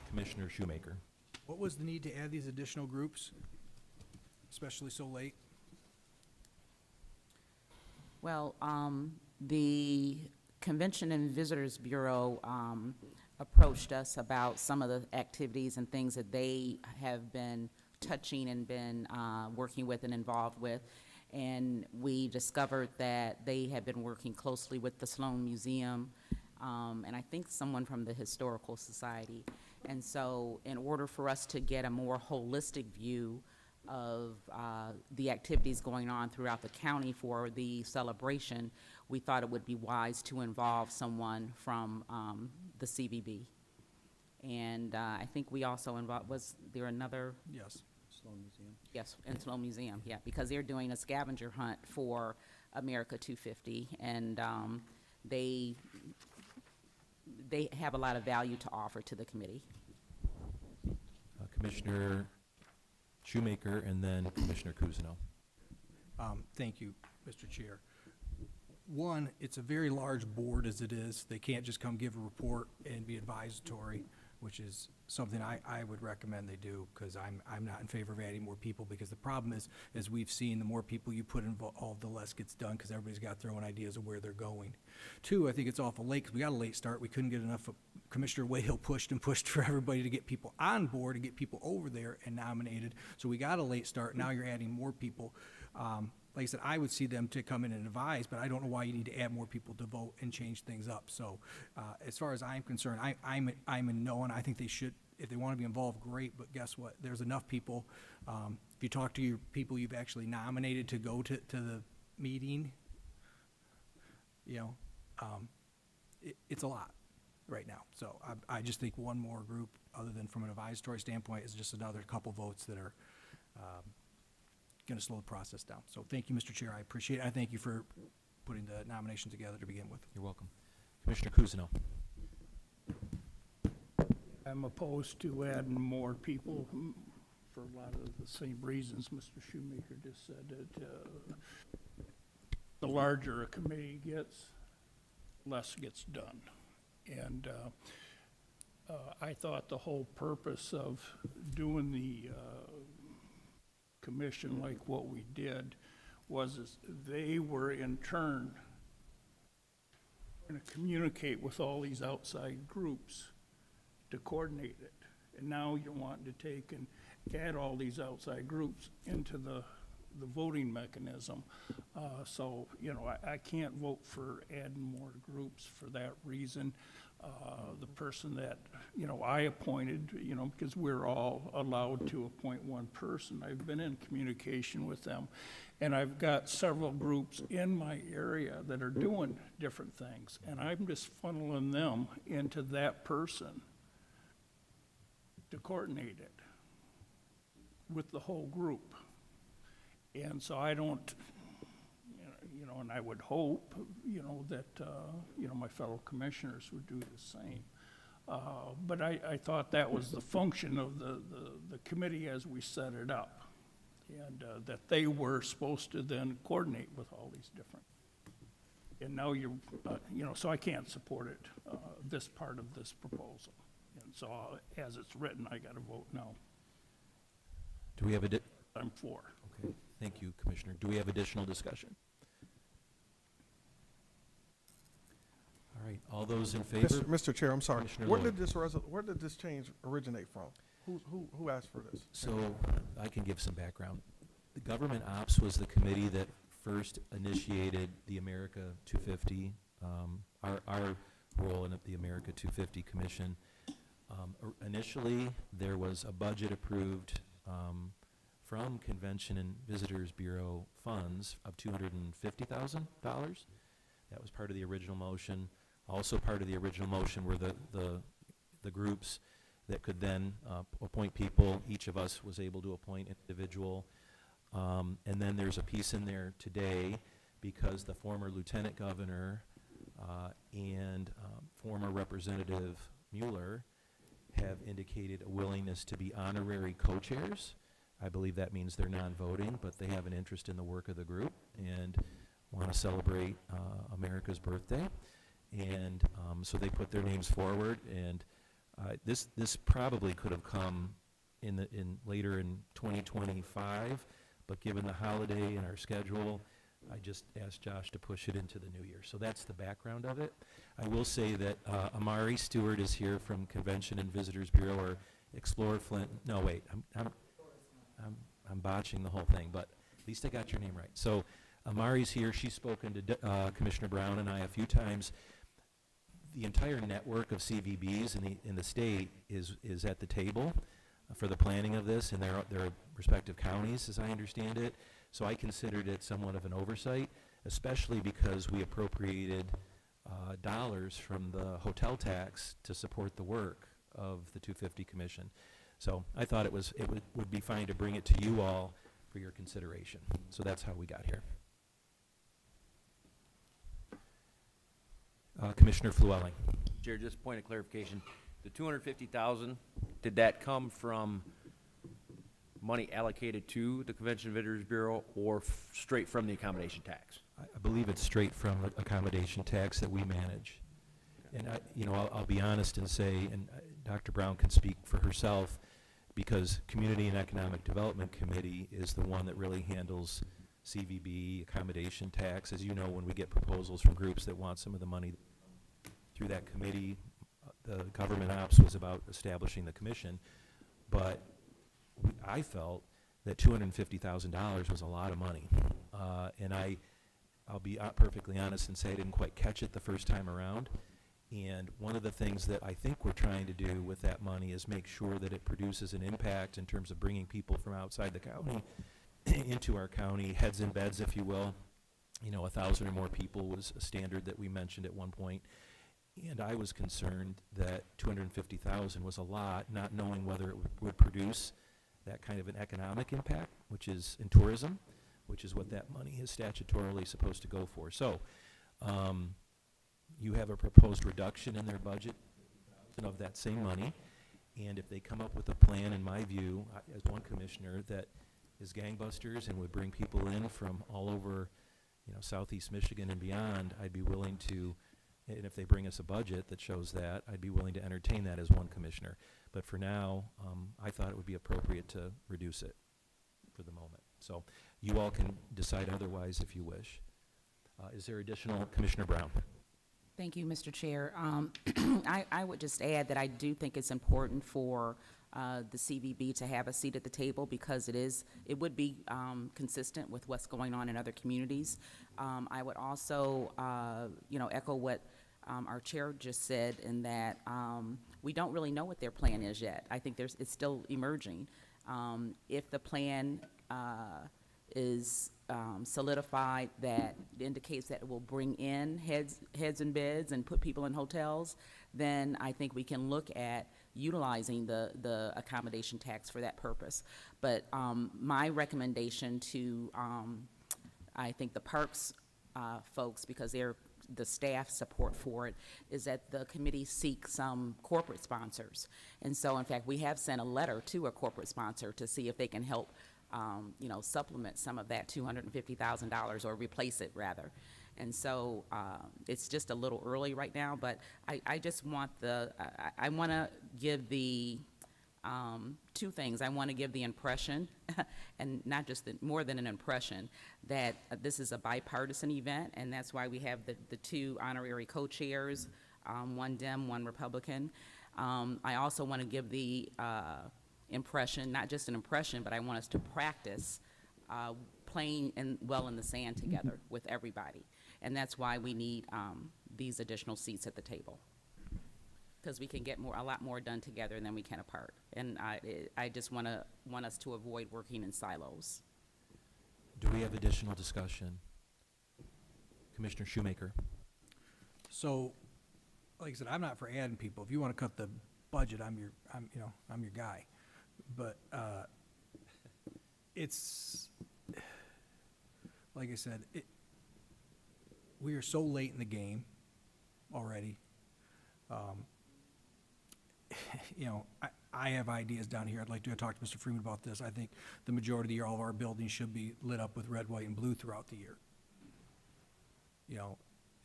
Commissioner Shoemaker. What was the need to add these additional groups, especially so late? Well, the Convention and Visitors Bureau approached us about some of the activities and things that they have been touching and been working with and involved with. And we discovered that they had been working closely with the Sloan Museum, and I think someone from the Historical Society. And so in order for us to get a more holistic view of the activities going on throughout the county for the celebration, we thought it would be wise to involve someone from the CVB. And I think we also involved, was there another? Yes. Sloan Museum. Yes, and Sloan Museum, yeah, because they're doing a scavenger hunt for America 250, and they have a lot of value to offer to the committee. Commissioner Shoemaker and then Commissioner Cousineau. Thank you, Mr. Chair. One, it's a very large board as it is. They can't just come give a report and be advisory, which is something I would recommend they do, because I'm not in favor of adding more people, because the problem is, as we've seen, the more people you put involved, the less gets done, because everybody's got their own ideas of where they're going. Two, I think it's awful late, because we got a late start. We couldn't get enough. Commissioner Wayhill pushed and pushed for everybody to get people on board and get people over there and nominated. So we got a late start. Now you're adding more people. Like I said, I would see them to come in and advise, but I don't know why you need to add more people to vote and change things up. So as far as I'm concerned, I'm a no, and I think they should, if they want to be involved, great, but guess what? There's enough people. If you talk to your people you've actually nominated to go to the meeting, you know, it's a lot right now. So I just think one more group, other than from an advisory standpoint, is just another couple votes that are going to slow the process down. So thank you, Mr. Chair. I appreciate it. I thank you for putting the nomination together to begin with. You're welcome. Commissioner Cousineau. I'm opposed to adding more people for a lot of the same reasons Mr. Shoemaker just said. That the larger a committee gets, less gets done. And I thought the whole purpose of doing the commission like what we did was they were in turn going to communicate with all these outside groups to coordinate it. And now you're wanting to take and add all these outside groups into the voting mechanism. So, you know, I can't vote for adding more groups for that reason. the person that, I appointed, because we're all allowed to appoint one person. I've been in communication with them, and I've got several groups in my area that are doing different things, and I'm just funneling them into that person to coordinate it with the whole group. And so I don't, and I would hope, that, my fellow commissioners would do the same. But I thought that was the function of the committee as we set it up. And that they were supposed to then coordinate with all these different. And now so I can't support it, this part of this proposal. And so as it's written, I gotta vote no. Do we have I'm for. Okay, thank you, Commissioner. Do we have additional discussion? All right, all those in favor? Mr. Chair, I'm sorry. Commissioner Where Lloyd. did this change originate from? Who asked for this? So I can give some background. The Government Ops was the committee that first initiated the America 250, our role in the America 250 Commission. Initially, there was a budget approved from Convention and Visitors Bureau funds of $250,000. That was part of the original motion. Also part of the original motion were the groups that could then appoint people. Each of us was able to appoint an individual. And then there's a piece in there today because the former Lieutenant Governor and former Representative Mueller have indicated a willingness to be honorary co-chairs. I believe that means they're non-voting, but they have an interest in the work of the group and want to celebrate America's birthday. And so they put their names forward, and this probably could have come later in 2025, but given the holiday and our schedule, I just asked Josh to push it into the new year. So that's the background of it. I will say that Amari Stewart is here from Convention and Visitors Bureau, or Explore Flint. No, wait, I'm botching the whole thing, but at least I got your name right. So Amari's here. She's spoken to Commissioner Brown and I a few times. The entire network of CVBs in the state is at the table for the planning of this in their respective counties, as I understand it. So I considered it somewhat of an oversight, especially because we appropriated dollars from the hotel tax to support the work of the 250 Commission. So I thought it would be fine to bring it to you all for your consideration. So that's how we got here. Commissioner Flewelling. Chair, just a point of clarification. The $250,000, did that come from money allocated to the Convention and Visitors Bureau or straight from the accommodation tax? I believe it's straight from the accommodation tax that we manage. And I'll be honest and say, and Dr. Brown can speak for herself, because Community and Economic Development Committee is the one that really handles CVB, accommodation tax. As you know, when we get proposals from groups that want some of the money through that committee, the Government Ops was about establishing the commission, but I felt that $250,000 was a lot of money. And I'll be perfectly honest and say I didn't quite catch it the first time around. And one of the things that I think we're trying to do with that money is make sure that it produces an impact in terms of bringing people from outside the county into our county, heads in beds, if you will. 1,000 or more people was a standard that we mentioned at one point. And I was concerned that $250,000 was a lot, not knowing whether it would produce that kind of an economic impact, which is in tourism, which is what that money is statutorily supposed to go for. So you have a proposed reduction in their budget of that same money. And if they come up with a plan, in my view, as one commissioner, that is gangbusters and would bring people in from all over, southeast Michigan and beyond, I'd be willing to, and if they bring us a budget that shows that, I'd be willing to entertain that as one commissioner. But for now, I thought it would be appropriate to reduce it for the moment. So you all can decide otherwise if you wish. Is there additional? Commissioner Brown. Thank you, Mr. Chair. I would just add that I do think it's important for the CVB to have a seat at the table, because it would be consistent with what's going on in other communities. I would also, echo what our chair just said, in that we don't really know what their plan is yet. I think it's still emerging. If the plan is solidified, that indicates that it will bring in heads and beds and put people in hotels, then I think we can look at utilizing the accommodation tax for that purpose. But my recommendation to, I think, the parks folks, because they're the staff support for it, is that the committee seek some corporate sponsors. And so, in fact, we have sent a letter to a corporate sponsor to see if they can help, supplement some of that $250,000, or replace it, rather. And so it's just a little early right now, but I just want I want to give the two things. I want to give the impression, and not just more than an impression, that this is a bipartisan event, and that's why we have the two honorary co-chairs, one Dem, one Republican. I also want to give the impression, not just an impression, but I want us to practice playing well in the sand together with everybody. And that's why we need these additional seats at the table, because we can get a lot more done together than we can apart. And I just want us to avoid working in silos. Do we have additional discussion? Commissioner Shoemaker. So, like I said, I'm not for adding people. If you want to cut the budget, I'm your guy. But it's, like I said, we are so late in the game already. I have ideas down here. I'd like to talk to Mr. Freeman about this. I think the majority of the year, all of our buildings should be lit up with red, white, and blue throughout the year.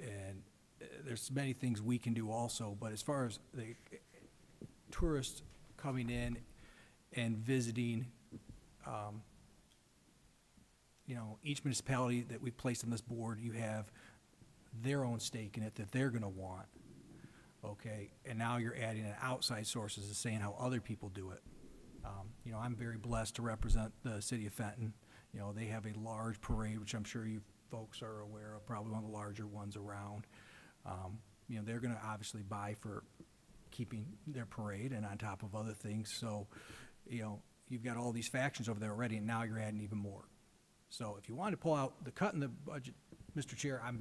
And there's many things we can do also, but as far as the tourists coming in and visiting, each municipality that we placed on this board, you have their own stake in it that they're gonna want, okay? And now you're adding in outside sources and saying how other people do it. I'm very blessed to represent the city of Fenton. They have a large parade, which I'm sure you folks are aware of, probably one of the larger ones around. They're gonna obviously buy for keeping their parade and on top of other things. So, you've got all these factions over there already, and now you're adding even more. So if you want to pull out the cut in the budget, Mr. Chair, I'd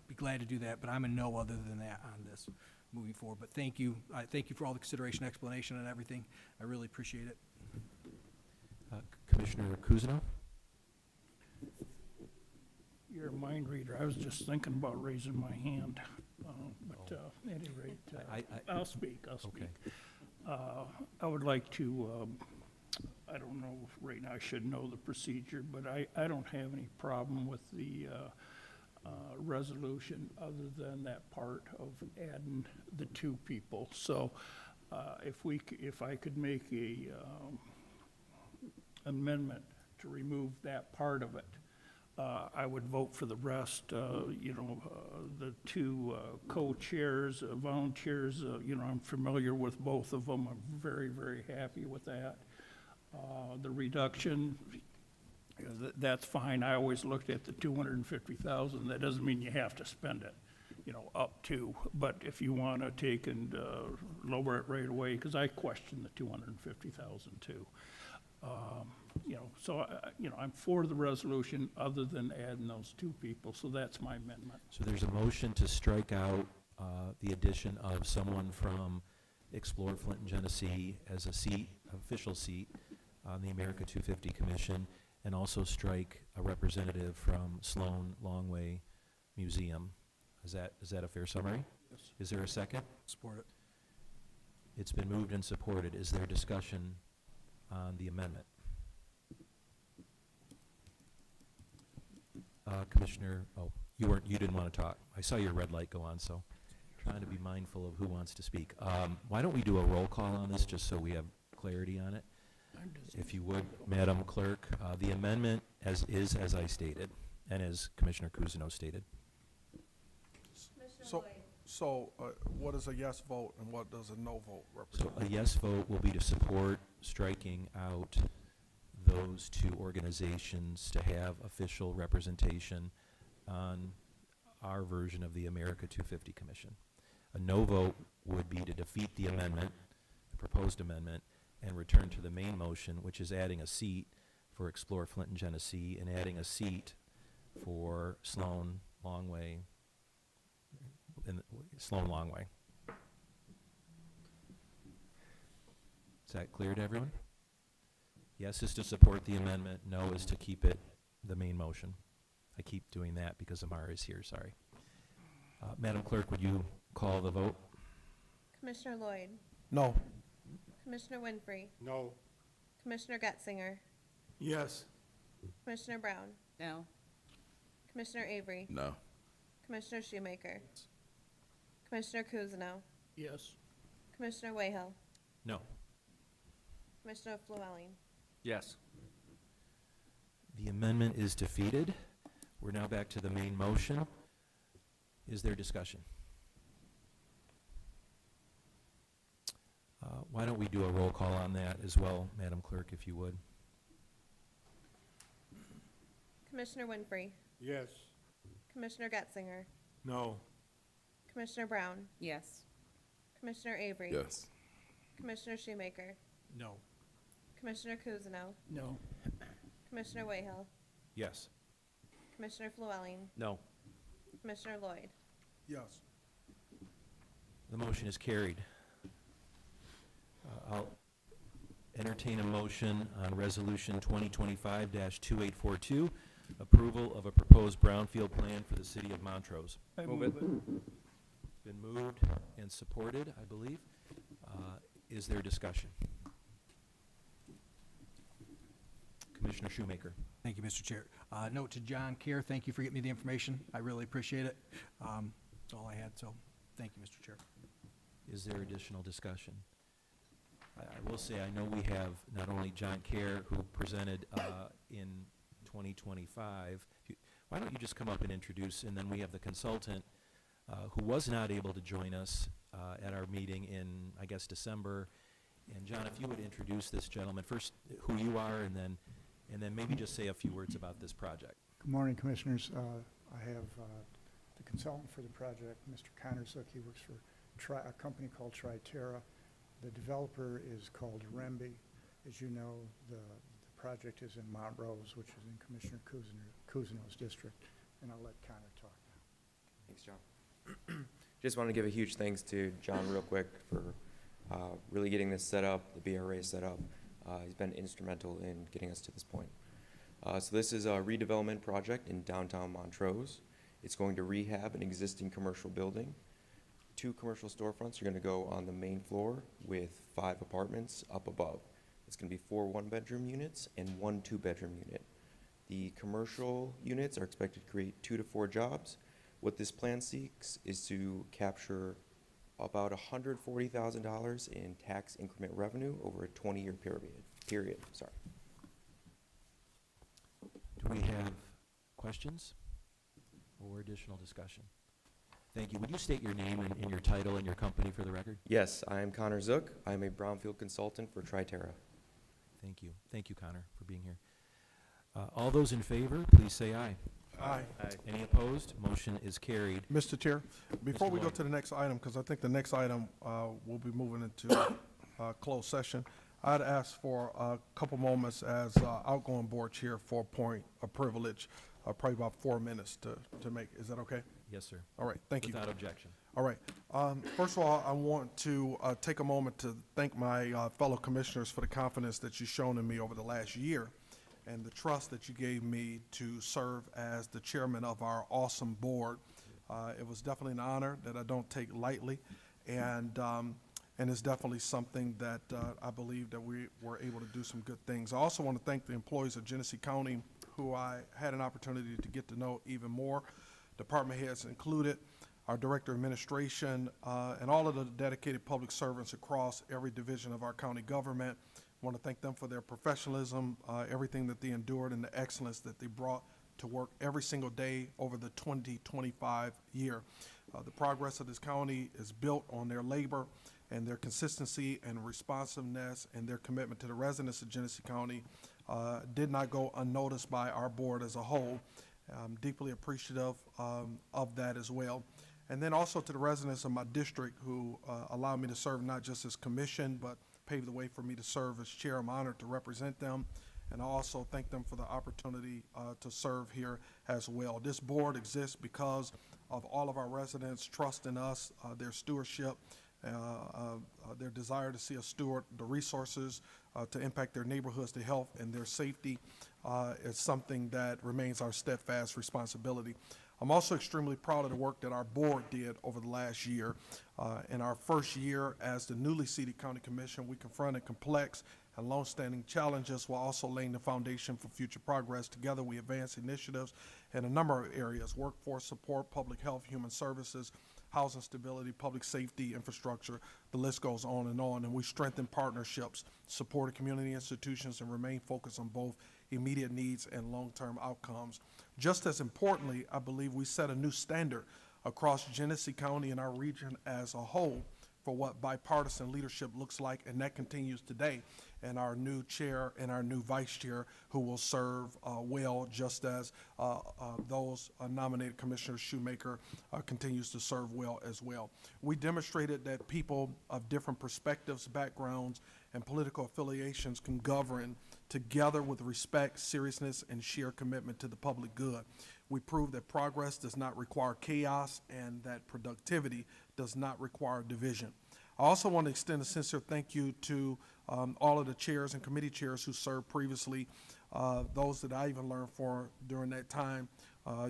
be glad to do that, but I'm in no other than that on this moving forward. But thank you. I thank you for all the consideration, explanation, and everything. I really appreciate it. Commissioner Kuzno. You're a mind reader. I was just thinking about raising my hand. But at any rate, I'll speak. Okay. I would like to, I don't know, right now I should know the procedure, but I don't have any problem with the resolution other than that part of adding the two people. So if I could make a amendment to remove that part of it, I would vote for the rest. The two co-chairs, volunteers, I'm familiar with both of them. I'm very, very happy with that. The reduction, that's fine. I always looked at the 250,000. That doesn't mean you have to spend it, up to. But if you want to take and lower it right away, because I question the 250,000 too. So I'm for the resolution other than adding those two people, so that's my amendment. So there's a motion to strike out the addition of someone from Explore Flint and Genesee as a seat, official seat on the America 250 Commission, and also strike a representative from Sloan Longway Museum. Is that a fair summary? Yes. Is there a second? Support it. It's been moved and supported. Is there discussion on the amendment? Commissioner, you didn't want to talk. I saw your red light go on, so trying to be mindful of who wants to speak. Why don't we do a roll call on this, just so we have clarity on it? If you would, Madam Clerk, the amendment as I stated, and as Commissioner Kuzno stated. So what is a yes vote and what does a no vote represent? So a yes vote will be to support striking out those two organizations to have official representation on our version of the America 250 Commission. A no vote would be to defeat the amendment, the proposed amendment, and return to the main motion, which is adding a seat for Explore Flint and Genesee and adding a seat for Sloan, Longway, Sloan, Longway. Is that clear to everyone? Yes is to support the amendment, no is to keep it the main motion. I keep doing that because Amara is here, sorry. Madam Clerk, would you call the vote? Commissioner Lloyd, No. Commissioner Winfrey, No. Commissioner Getzinger, Yes. Commissioner Brown, No. Commissioner Avery, No. Commissioner Shoemaker, Commissioner Kuzno, Yes. Commissioner Wayhill, No. Commissioner Flewelling. Yes. The amendment is defeated. We're now back to the main motion. Is there discussion? Why don't we do a roll call on that as well, Madam Clerk, if you would? Commissioner Winfrey, Yes. Commissioner Getzinger, No. Commissioner Brown, Yes. Commissioner Avery, Yes. Commissioner Shoemaker, No. Commissioner Kuzno, No. Commissioner Wayhill, Yes. Commissioner Flewelling, No. Commissioner Lloyd. Yes. The motion is carried. I'll entertain a motion on Resolution 2025-2842, approval of a proposed brownfield plan for the city of Montrose. I Move it. It's been moved and supported, I believe. Is there discussion? Commissioner Shoemaker. Thank you, Mr. Chair. Note to John Kerr, thank you for getting me the information. I really appreciate it. That's all I had, so thank you, Mr. Chair. Is there additional discussion? I will say, I know we have not only John Kerr, who presented in 2025. Why don't you just come up and introduce, and then we have the consultant who was not able to join us at our meeting in, I guess, December. And John, if you would introduce this gentleman, first who you are, and then maybe just say a few words about this project. Good morning, Commissioners. I have the consultant for the project, Mr. Connor Zook. He works for a company called Tri-Terra. The developer is called Remby. As you know, the project is in Montrose, which is in Commissioner Kuzno's district, and I'll let Connor talk now. Thanks, John. Just want to give a huge thanks to John real quick for really getting this set up, the BRA set up. He's been instrumental in getting us to this point. So this is a redevelopment project in downtown Montrose. It's going to rehab an existing commercial building. 2 commercial storefronts are going to go on the main floor with 5 apartments up above. It's going to be 4 one-bedroom units and 1 two-bedroom unit. The commercial units are expected to create 2 to 4 jobs. What this plan seeks is to capture about $140,000 in tax increment revenue over a 20-year period. Sorry. Do we have questions or additional discussion? Thank you. Would you state your name and your title and your company for the record? Yes, I am Connor Zook. I'm a brownfield consultant for Tri-Terra. Thank you. Thank you, Connor, for being here. All those in favor, please say aye. Aye. Any opposed? Motion is carried. Mr. Chair, before Mr. we go Lloyd. to the next item, because I think the next item will be moving into closed session, I'd ask for a couple moments as outgoing board chair for a point of privilege, probably about 4 minutes to make. Is that okay? Yes, sir. All right, thank you. Without objection. All right. First of all, I want to take a moment to thank my fellow commissioners for the confidence that you've shown in me over the last year and the trust that you gave me to serve as the chairman of our awesome board. It was definitely an honor that I don't take lightly, and it's definitely something that I believe that we were able to do some good things. I also want to thank the employees of Genesee County who I had an opportunity to get to know even more, department heads included, our director of administration, and all of the dedicated public servants across every division of our county government. I want to thank them for their professionalism, everything that they endured, and the excellence that they brought to work every single day over the 2025 year. The progress of this county is built on their labor and their consistency and responsiveness, and their commitment to the residents of Genesee County did not go unnoticed by our board as a whole. I'm deeply appreciative of that as well. And then also to the residents of my district who allow me to serve not just as commission, but paved the way for me to serve as chair. I'm honored to represent them, and I also thank them for the opportunity to serve here as well. This board exists because of all of our residents' trust in us, their stewardship, their desire to see us steward the resources to impact their neighborhoods, their health, and their safety is something that remains our steadfast responsibility. I'm also extremely proud of the work that our board did over the last year. In our first year as the newly seated county commission, we confronted complex and longstanding challenges while also laying the foundation for future progress. Together, we advanced initiatives in a number of areas: workforce support, public health, human services, housing stability, public safety, infrastructure. The list goes on. And we strengthened partnerships, supported community institutions, and remained focused on both immediate needs and long-term outcomes. Just as importantly, I believe we set a new standard across Genesee County and our region as a whole for what bipartisan leadership looks like, and that continues today. And our new chair and our new vice chair who will serve well, just as those nominated. Commissioner Shoemaker continues to serve well as well. We demonstrated that people of different perspectives, backgrounds, and political affiliations can govern together with respect, seriousness, and sheer commitment to the public good. We proved that progress does not require chaos and that productivity does not require division. I also want to extend a sincere thank you to all of the chairs and committee chairs who served previously, those that I even learned for during that time.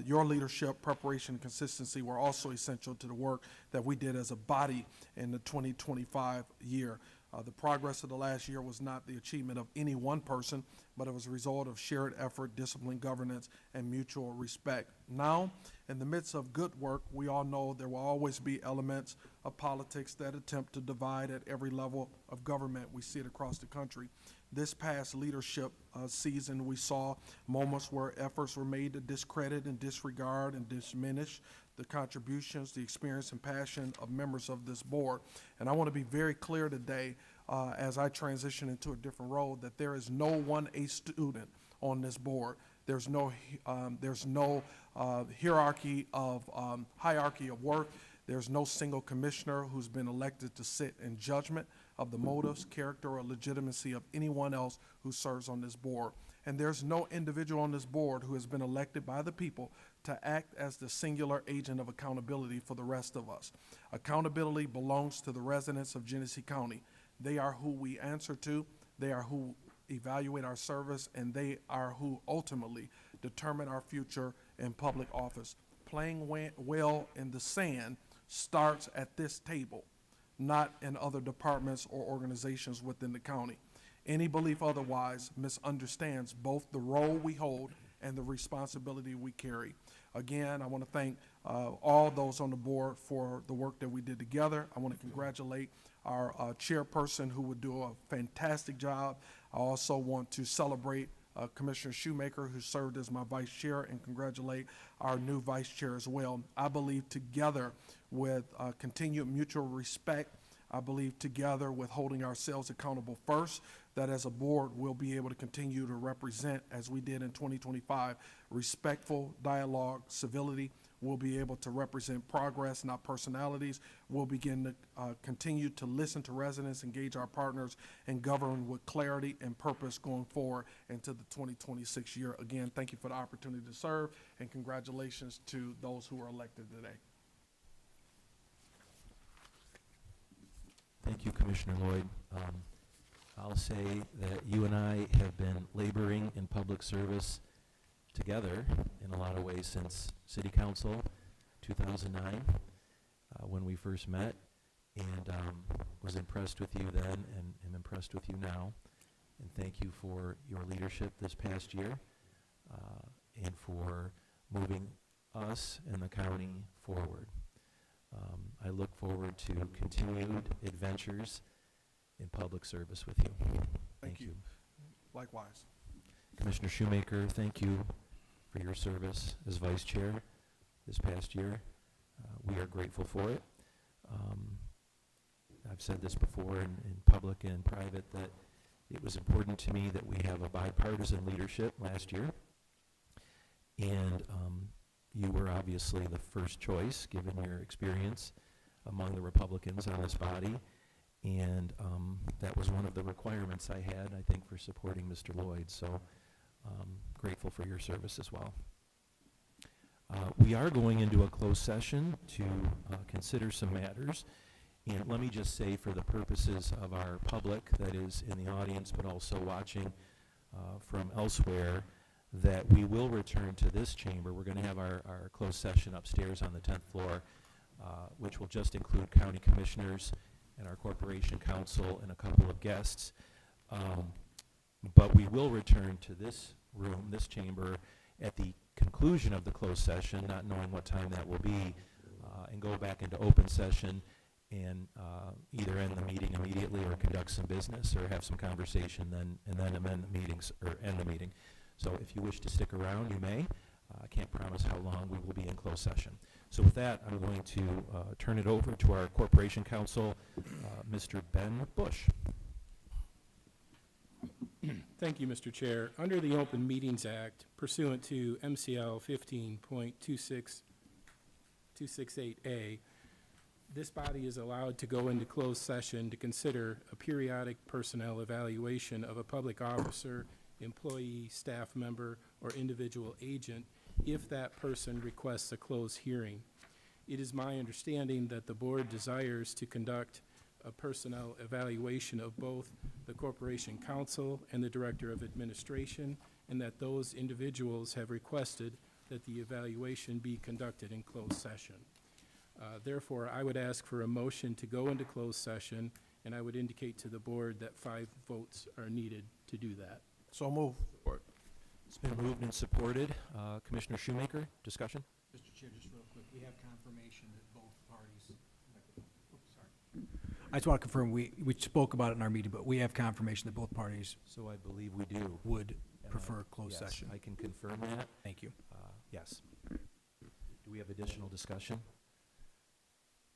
Your leadership, preparation, and consistency were also essential to the work that we did as a body in the 2025 year. The progress of the last year was not the achievement of any one person, but it was a result of shared effort, disciplined governance, and mutual respect. Now, in the midst of good work, we all know there will always be elements of politics that attempt to divide at every level of government. We see it across the country. This past leadership season, we saw moments where efforts were made to discredit and disregard and diminish the contributions, the experience, and passion of members of this board. And I want to be very clear today, as I transition into a different role, that there is no one A student on this board. There's no hierarchy of work. There's no single commissioner who's been elected to sit in judgment of the motives, character, or legitimacy of anyone else who serves on this board. And there's no individual on this board who has been elected by the people to act as the singular agent of accountability for the rest of us. Accountability belongs to the residents of Genesee County. They are who we answer to, they are who evaluate our service, and they are who ultimately determine our future in public office. Playing well in the sand starts at this table, not in other departments or organizations within the county. Any belief otherwise misunderstands both the role we hold and the responsibility we carry. Again, I want to thank all those on the board for the work that we did together. I want to congratulate our chairperson, who would do a fantastic job. I also want to celebrate Commissioner Shoemaker, who served as my vice chair, and congratulate our new vice chair as well. I believe together with continued mutual respect, I believe together with holding ourselves accountable first, that as a board we'll be able to continue to represent, as we did in 2025, respectful dialogue, civility. We'll be able to represent progress, not personalities. We'll begin to continue to listen to residents, engage our partners, and govern with clarity and purpose going forward into the 2026 year. Again, thank you for the opportunity to serve, and congratulations to those who are elected today. Thank you, Commissioner Lloyd. I'll say that you and I have been laboring in public service together in a lot of ways since City Council 2009, when we first met, and was impressed with you then and am impressed with you now. And thank you for your leadership this past year and for moving us and the county forward. I look forward to continued adventures in public service with you. Thank you. Likewise. Commissioner Shoemaker, thank you for your service as vice chair this past year. We are grateful for it. I've said this before in public and private, that it was important to me that we have a bipartisan leadership last year. And you were obviously the first choice, given your experience among the Republicans on this body. And that was one of the requirements I had, I think, for supporting Mr. Lloyd. So grateful for your service as well. We are going into a closed session to consider some matters. And let me just say, for the purposes of our public that is in the audience, but also watching from elsewhere, that we will return to this chamber. We're going to have our closed session upstairs on the 10th floor, which will just include county commissioners and our corporation counsel and a couple of guests. But we will return to this room, this chamber, at the conclusion of the closed session, not knowing what time that will be, and go back into open session and either end the meeting immediately or conduct some business or have some conversation and then amend the meetings or end the meeting. So if you wish to stick around, you may. I can't promise how long we will be in closed session. So with that, I'm going to turn it over to our corporation counsel, Mr. Ben Bush. Thank you, Mr. Chair. Under the Open Meetings Act, pursuant to MCL 15.268A, this body is allowed to go into closed session to consider a periodic personnel evaluation of a public officer, employee, staff member, or individual agent if that person requests a closed hearing. It is my understanding that the board desires to conduct a personnel evaluation of both the corporation counsel and the director of administration, and that those individuals have requested that the evaluation be conducted in closed session. Therefore, I would ask for a motion to go into closed session, and I would indicate to the board that 5 votes are needed to do that. So move. It's been moved and supported. Commissioner Shoemaker, discussion? Mr. Chair, just real quick, we have confirmation that both parties, I just want to confirm, we spoke about it in our meeting, but we have confirmation that both parties So I believe we do. would And prefer I- closed yes, session. I can confirm that. Thank you. Yes. Do we have additional discussion?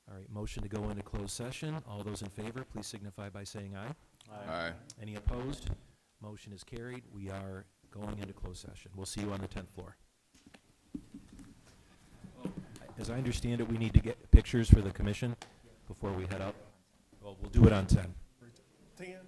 All right, motion to go into closed session. All those in favor, please signify by saying aye. Aye. Any opposed? Motion is carried. We are going into closed session. We'll see you on the 10th floor. As I understand it, we need to get pictures for the commission before we head up. Well, we'll do it on 10. 10?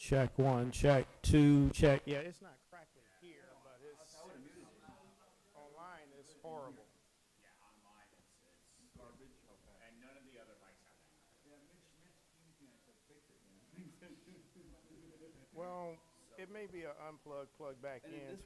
Check one, check two, check. Yeah, it's not cracking here, but it's online. It's horrible. Well, it may be an unplug, plug back in.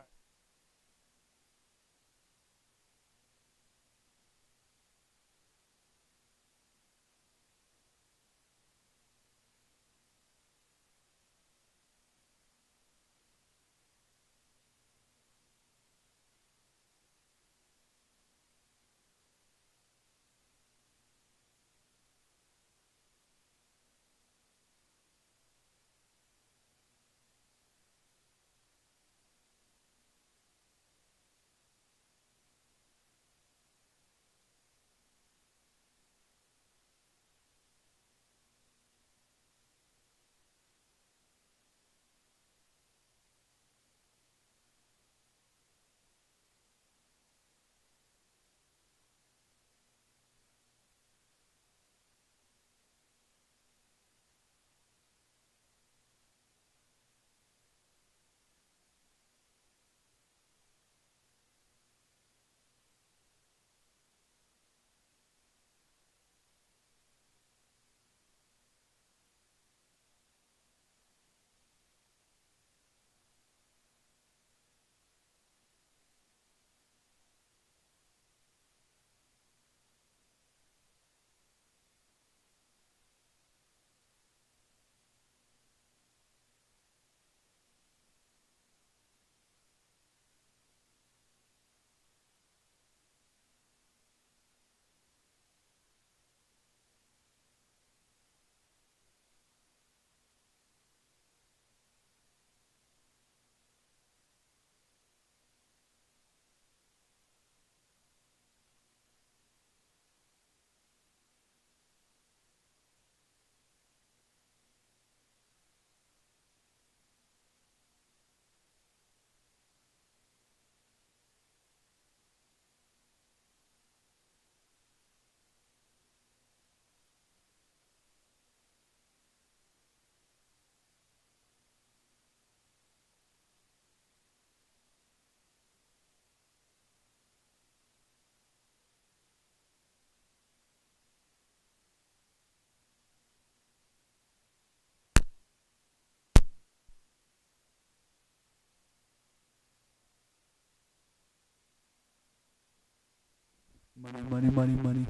Money, money, money, money.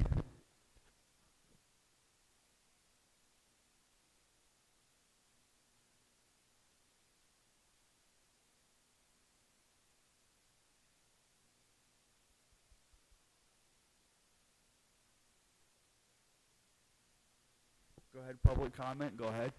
Go ahead, public comment, go ahead.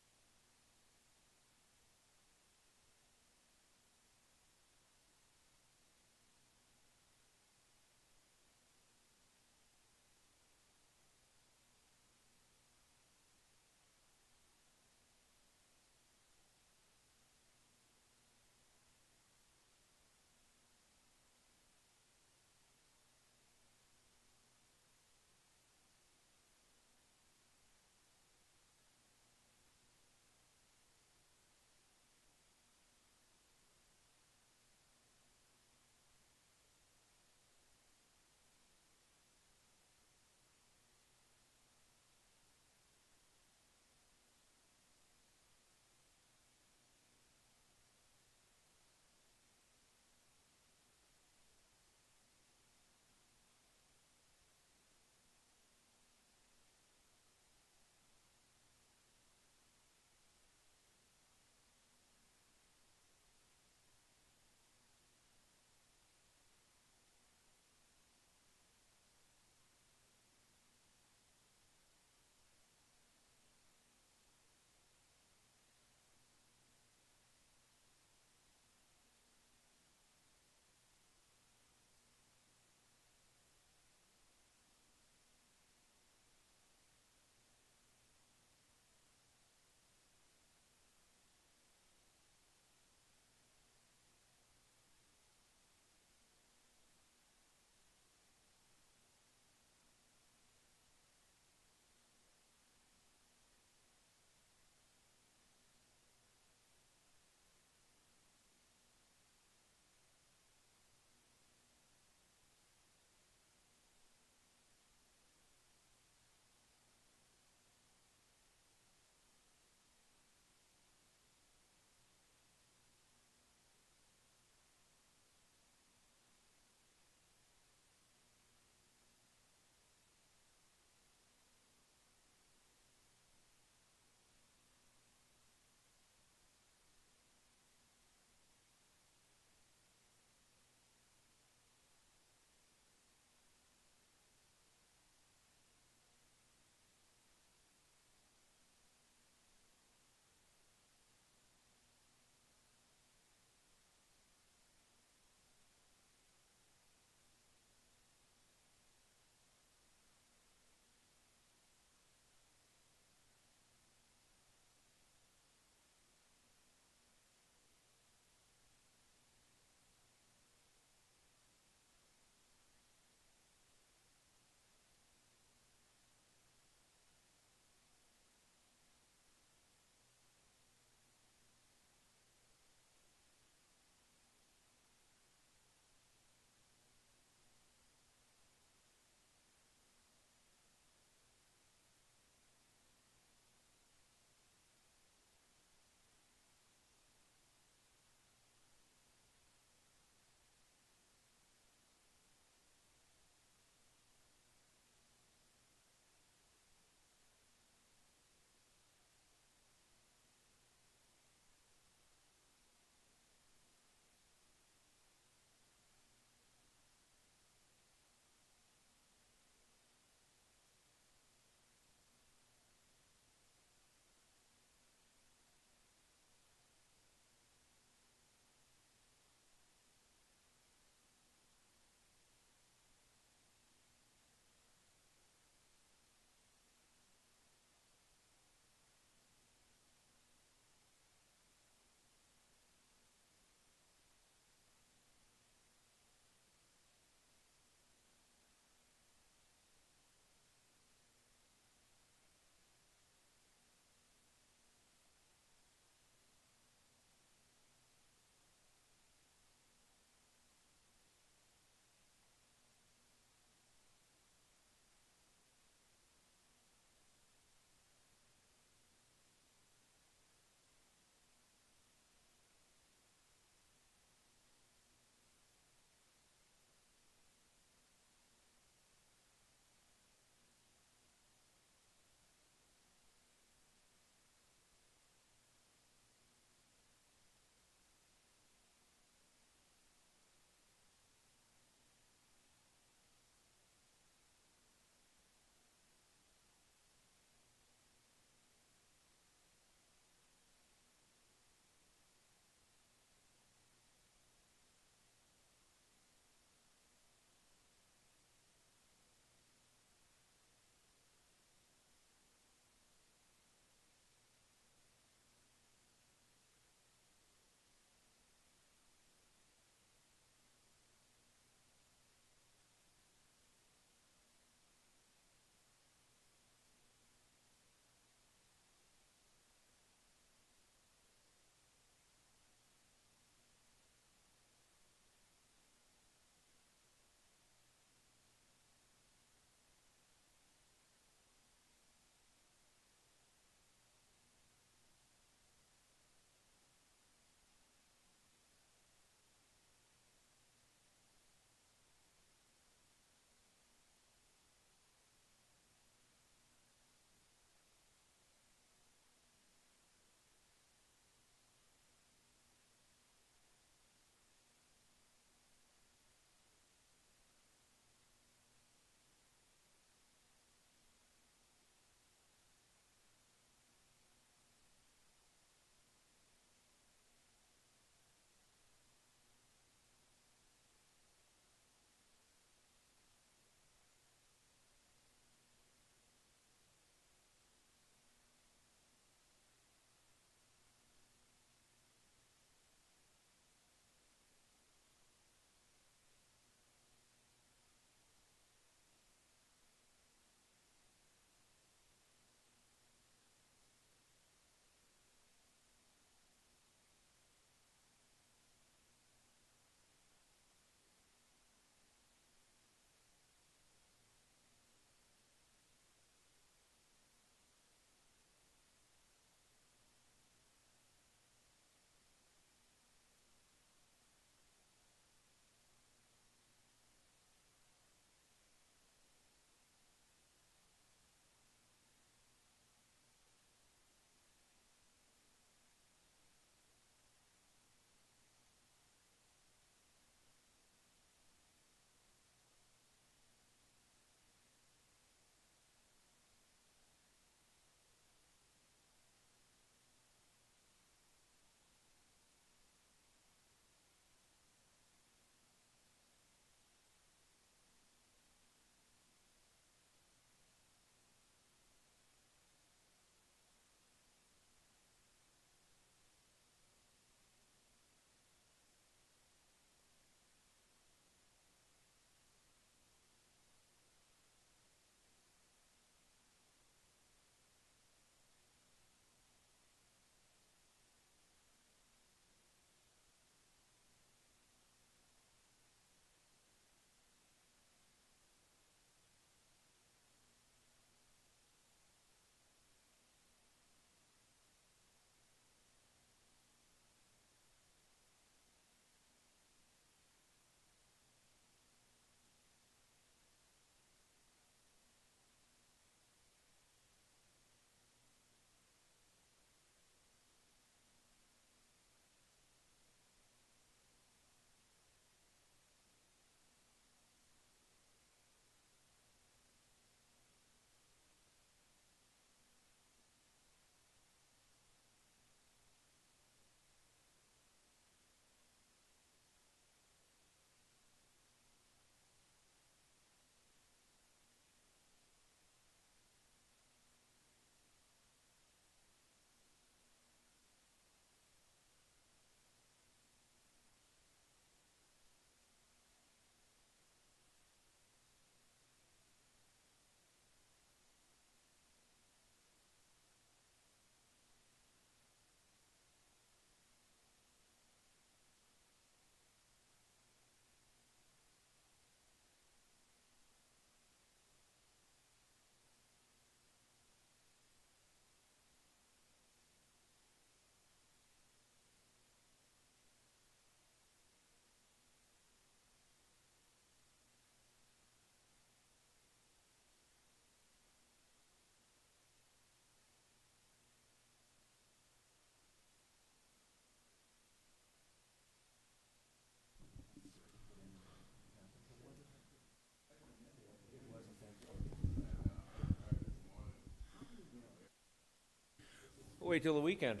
wait till the weekend.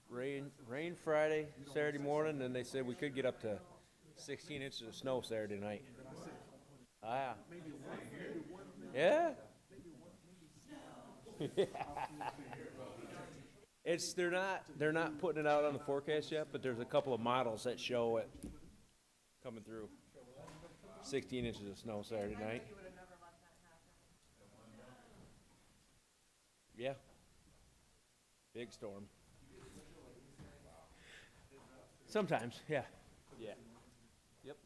Rain Friday, Saturday morning, and they said we could get up to 16 inches of snow Saturday night. Ah. Yeah. They're not putting it out on the forecast yet, but there's a couple of models that show it coming through. 16 inches of snow Saturday night. Yeah. Big storm. Sometimes, yeah. Yeah. Yep.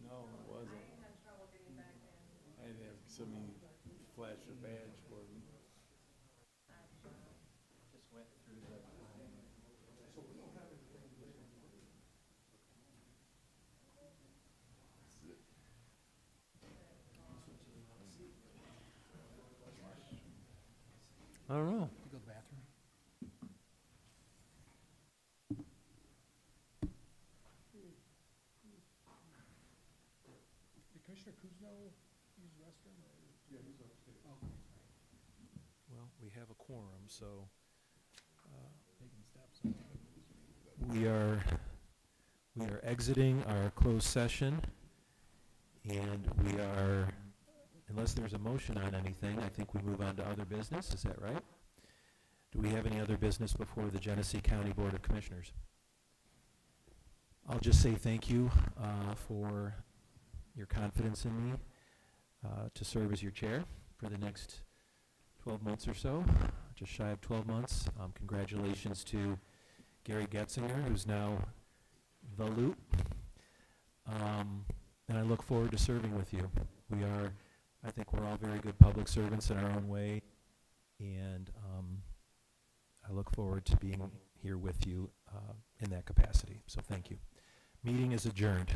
No, it wasn't. I had to have somebody flash a badge for me. I don't know. You go to the bathroom? Did Commissioner Kuzno use the restroom? Yeah, he's upstairs. Okay. Well, we have a quorum, so we are exiting our closed session, and we are, unless there's a motion on anything, I think we move on to other business. Is that right? Do we have any other business before the Genesee County Board of Commissioners? I'll just say thank you for your confidence in me to serve as your chair for the next 12 months or so, just shy of 12 months. Congratulations to Gary Getzinger, who's now the Loop. And I look forward to serving with you. I think we're all very good public servants in our own way, and I look forward to being here with you in that capacity. So thank you. Meeting is adjourned.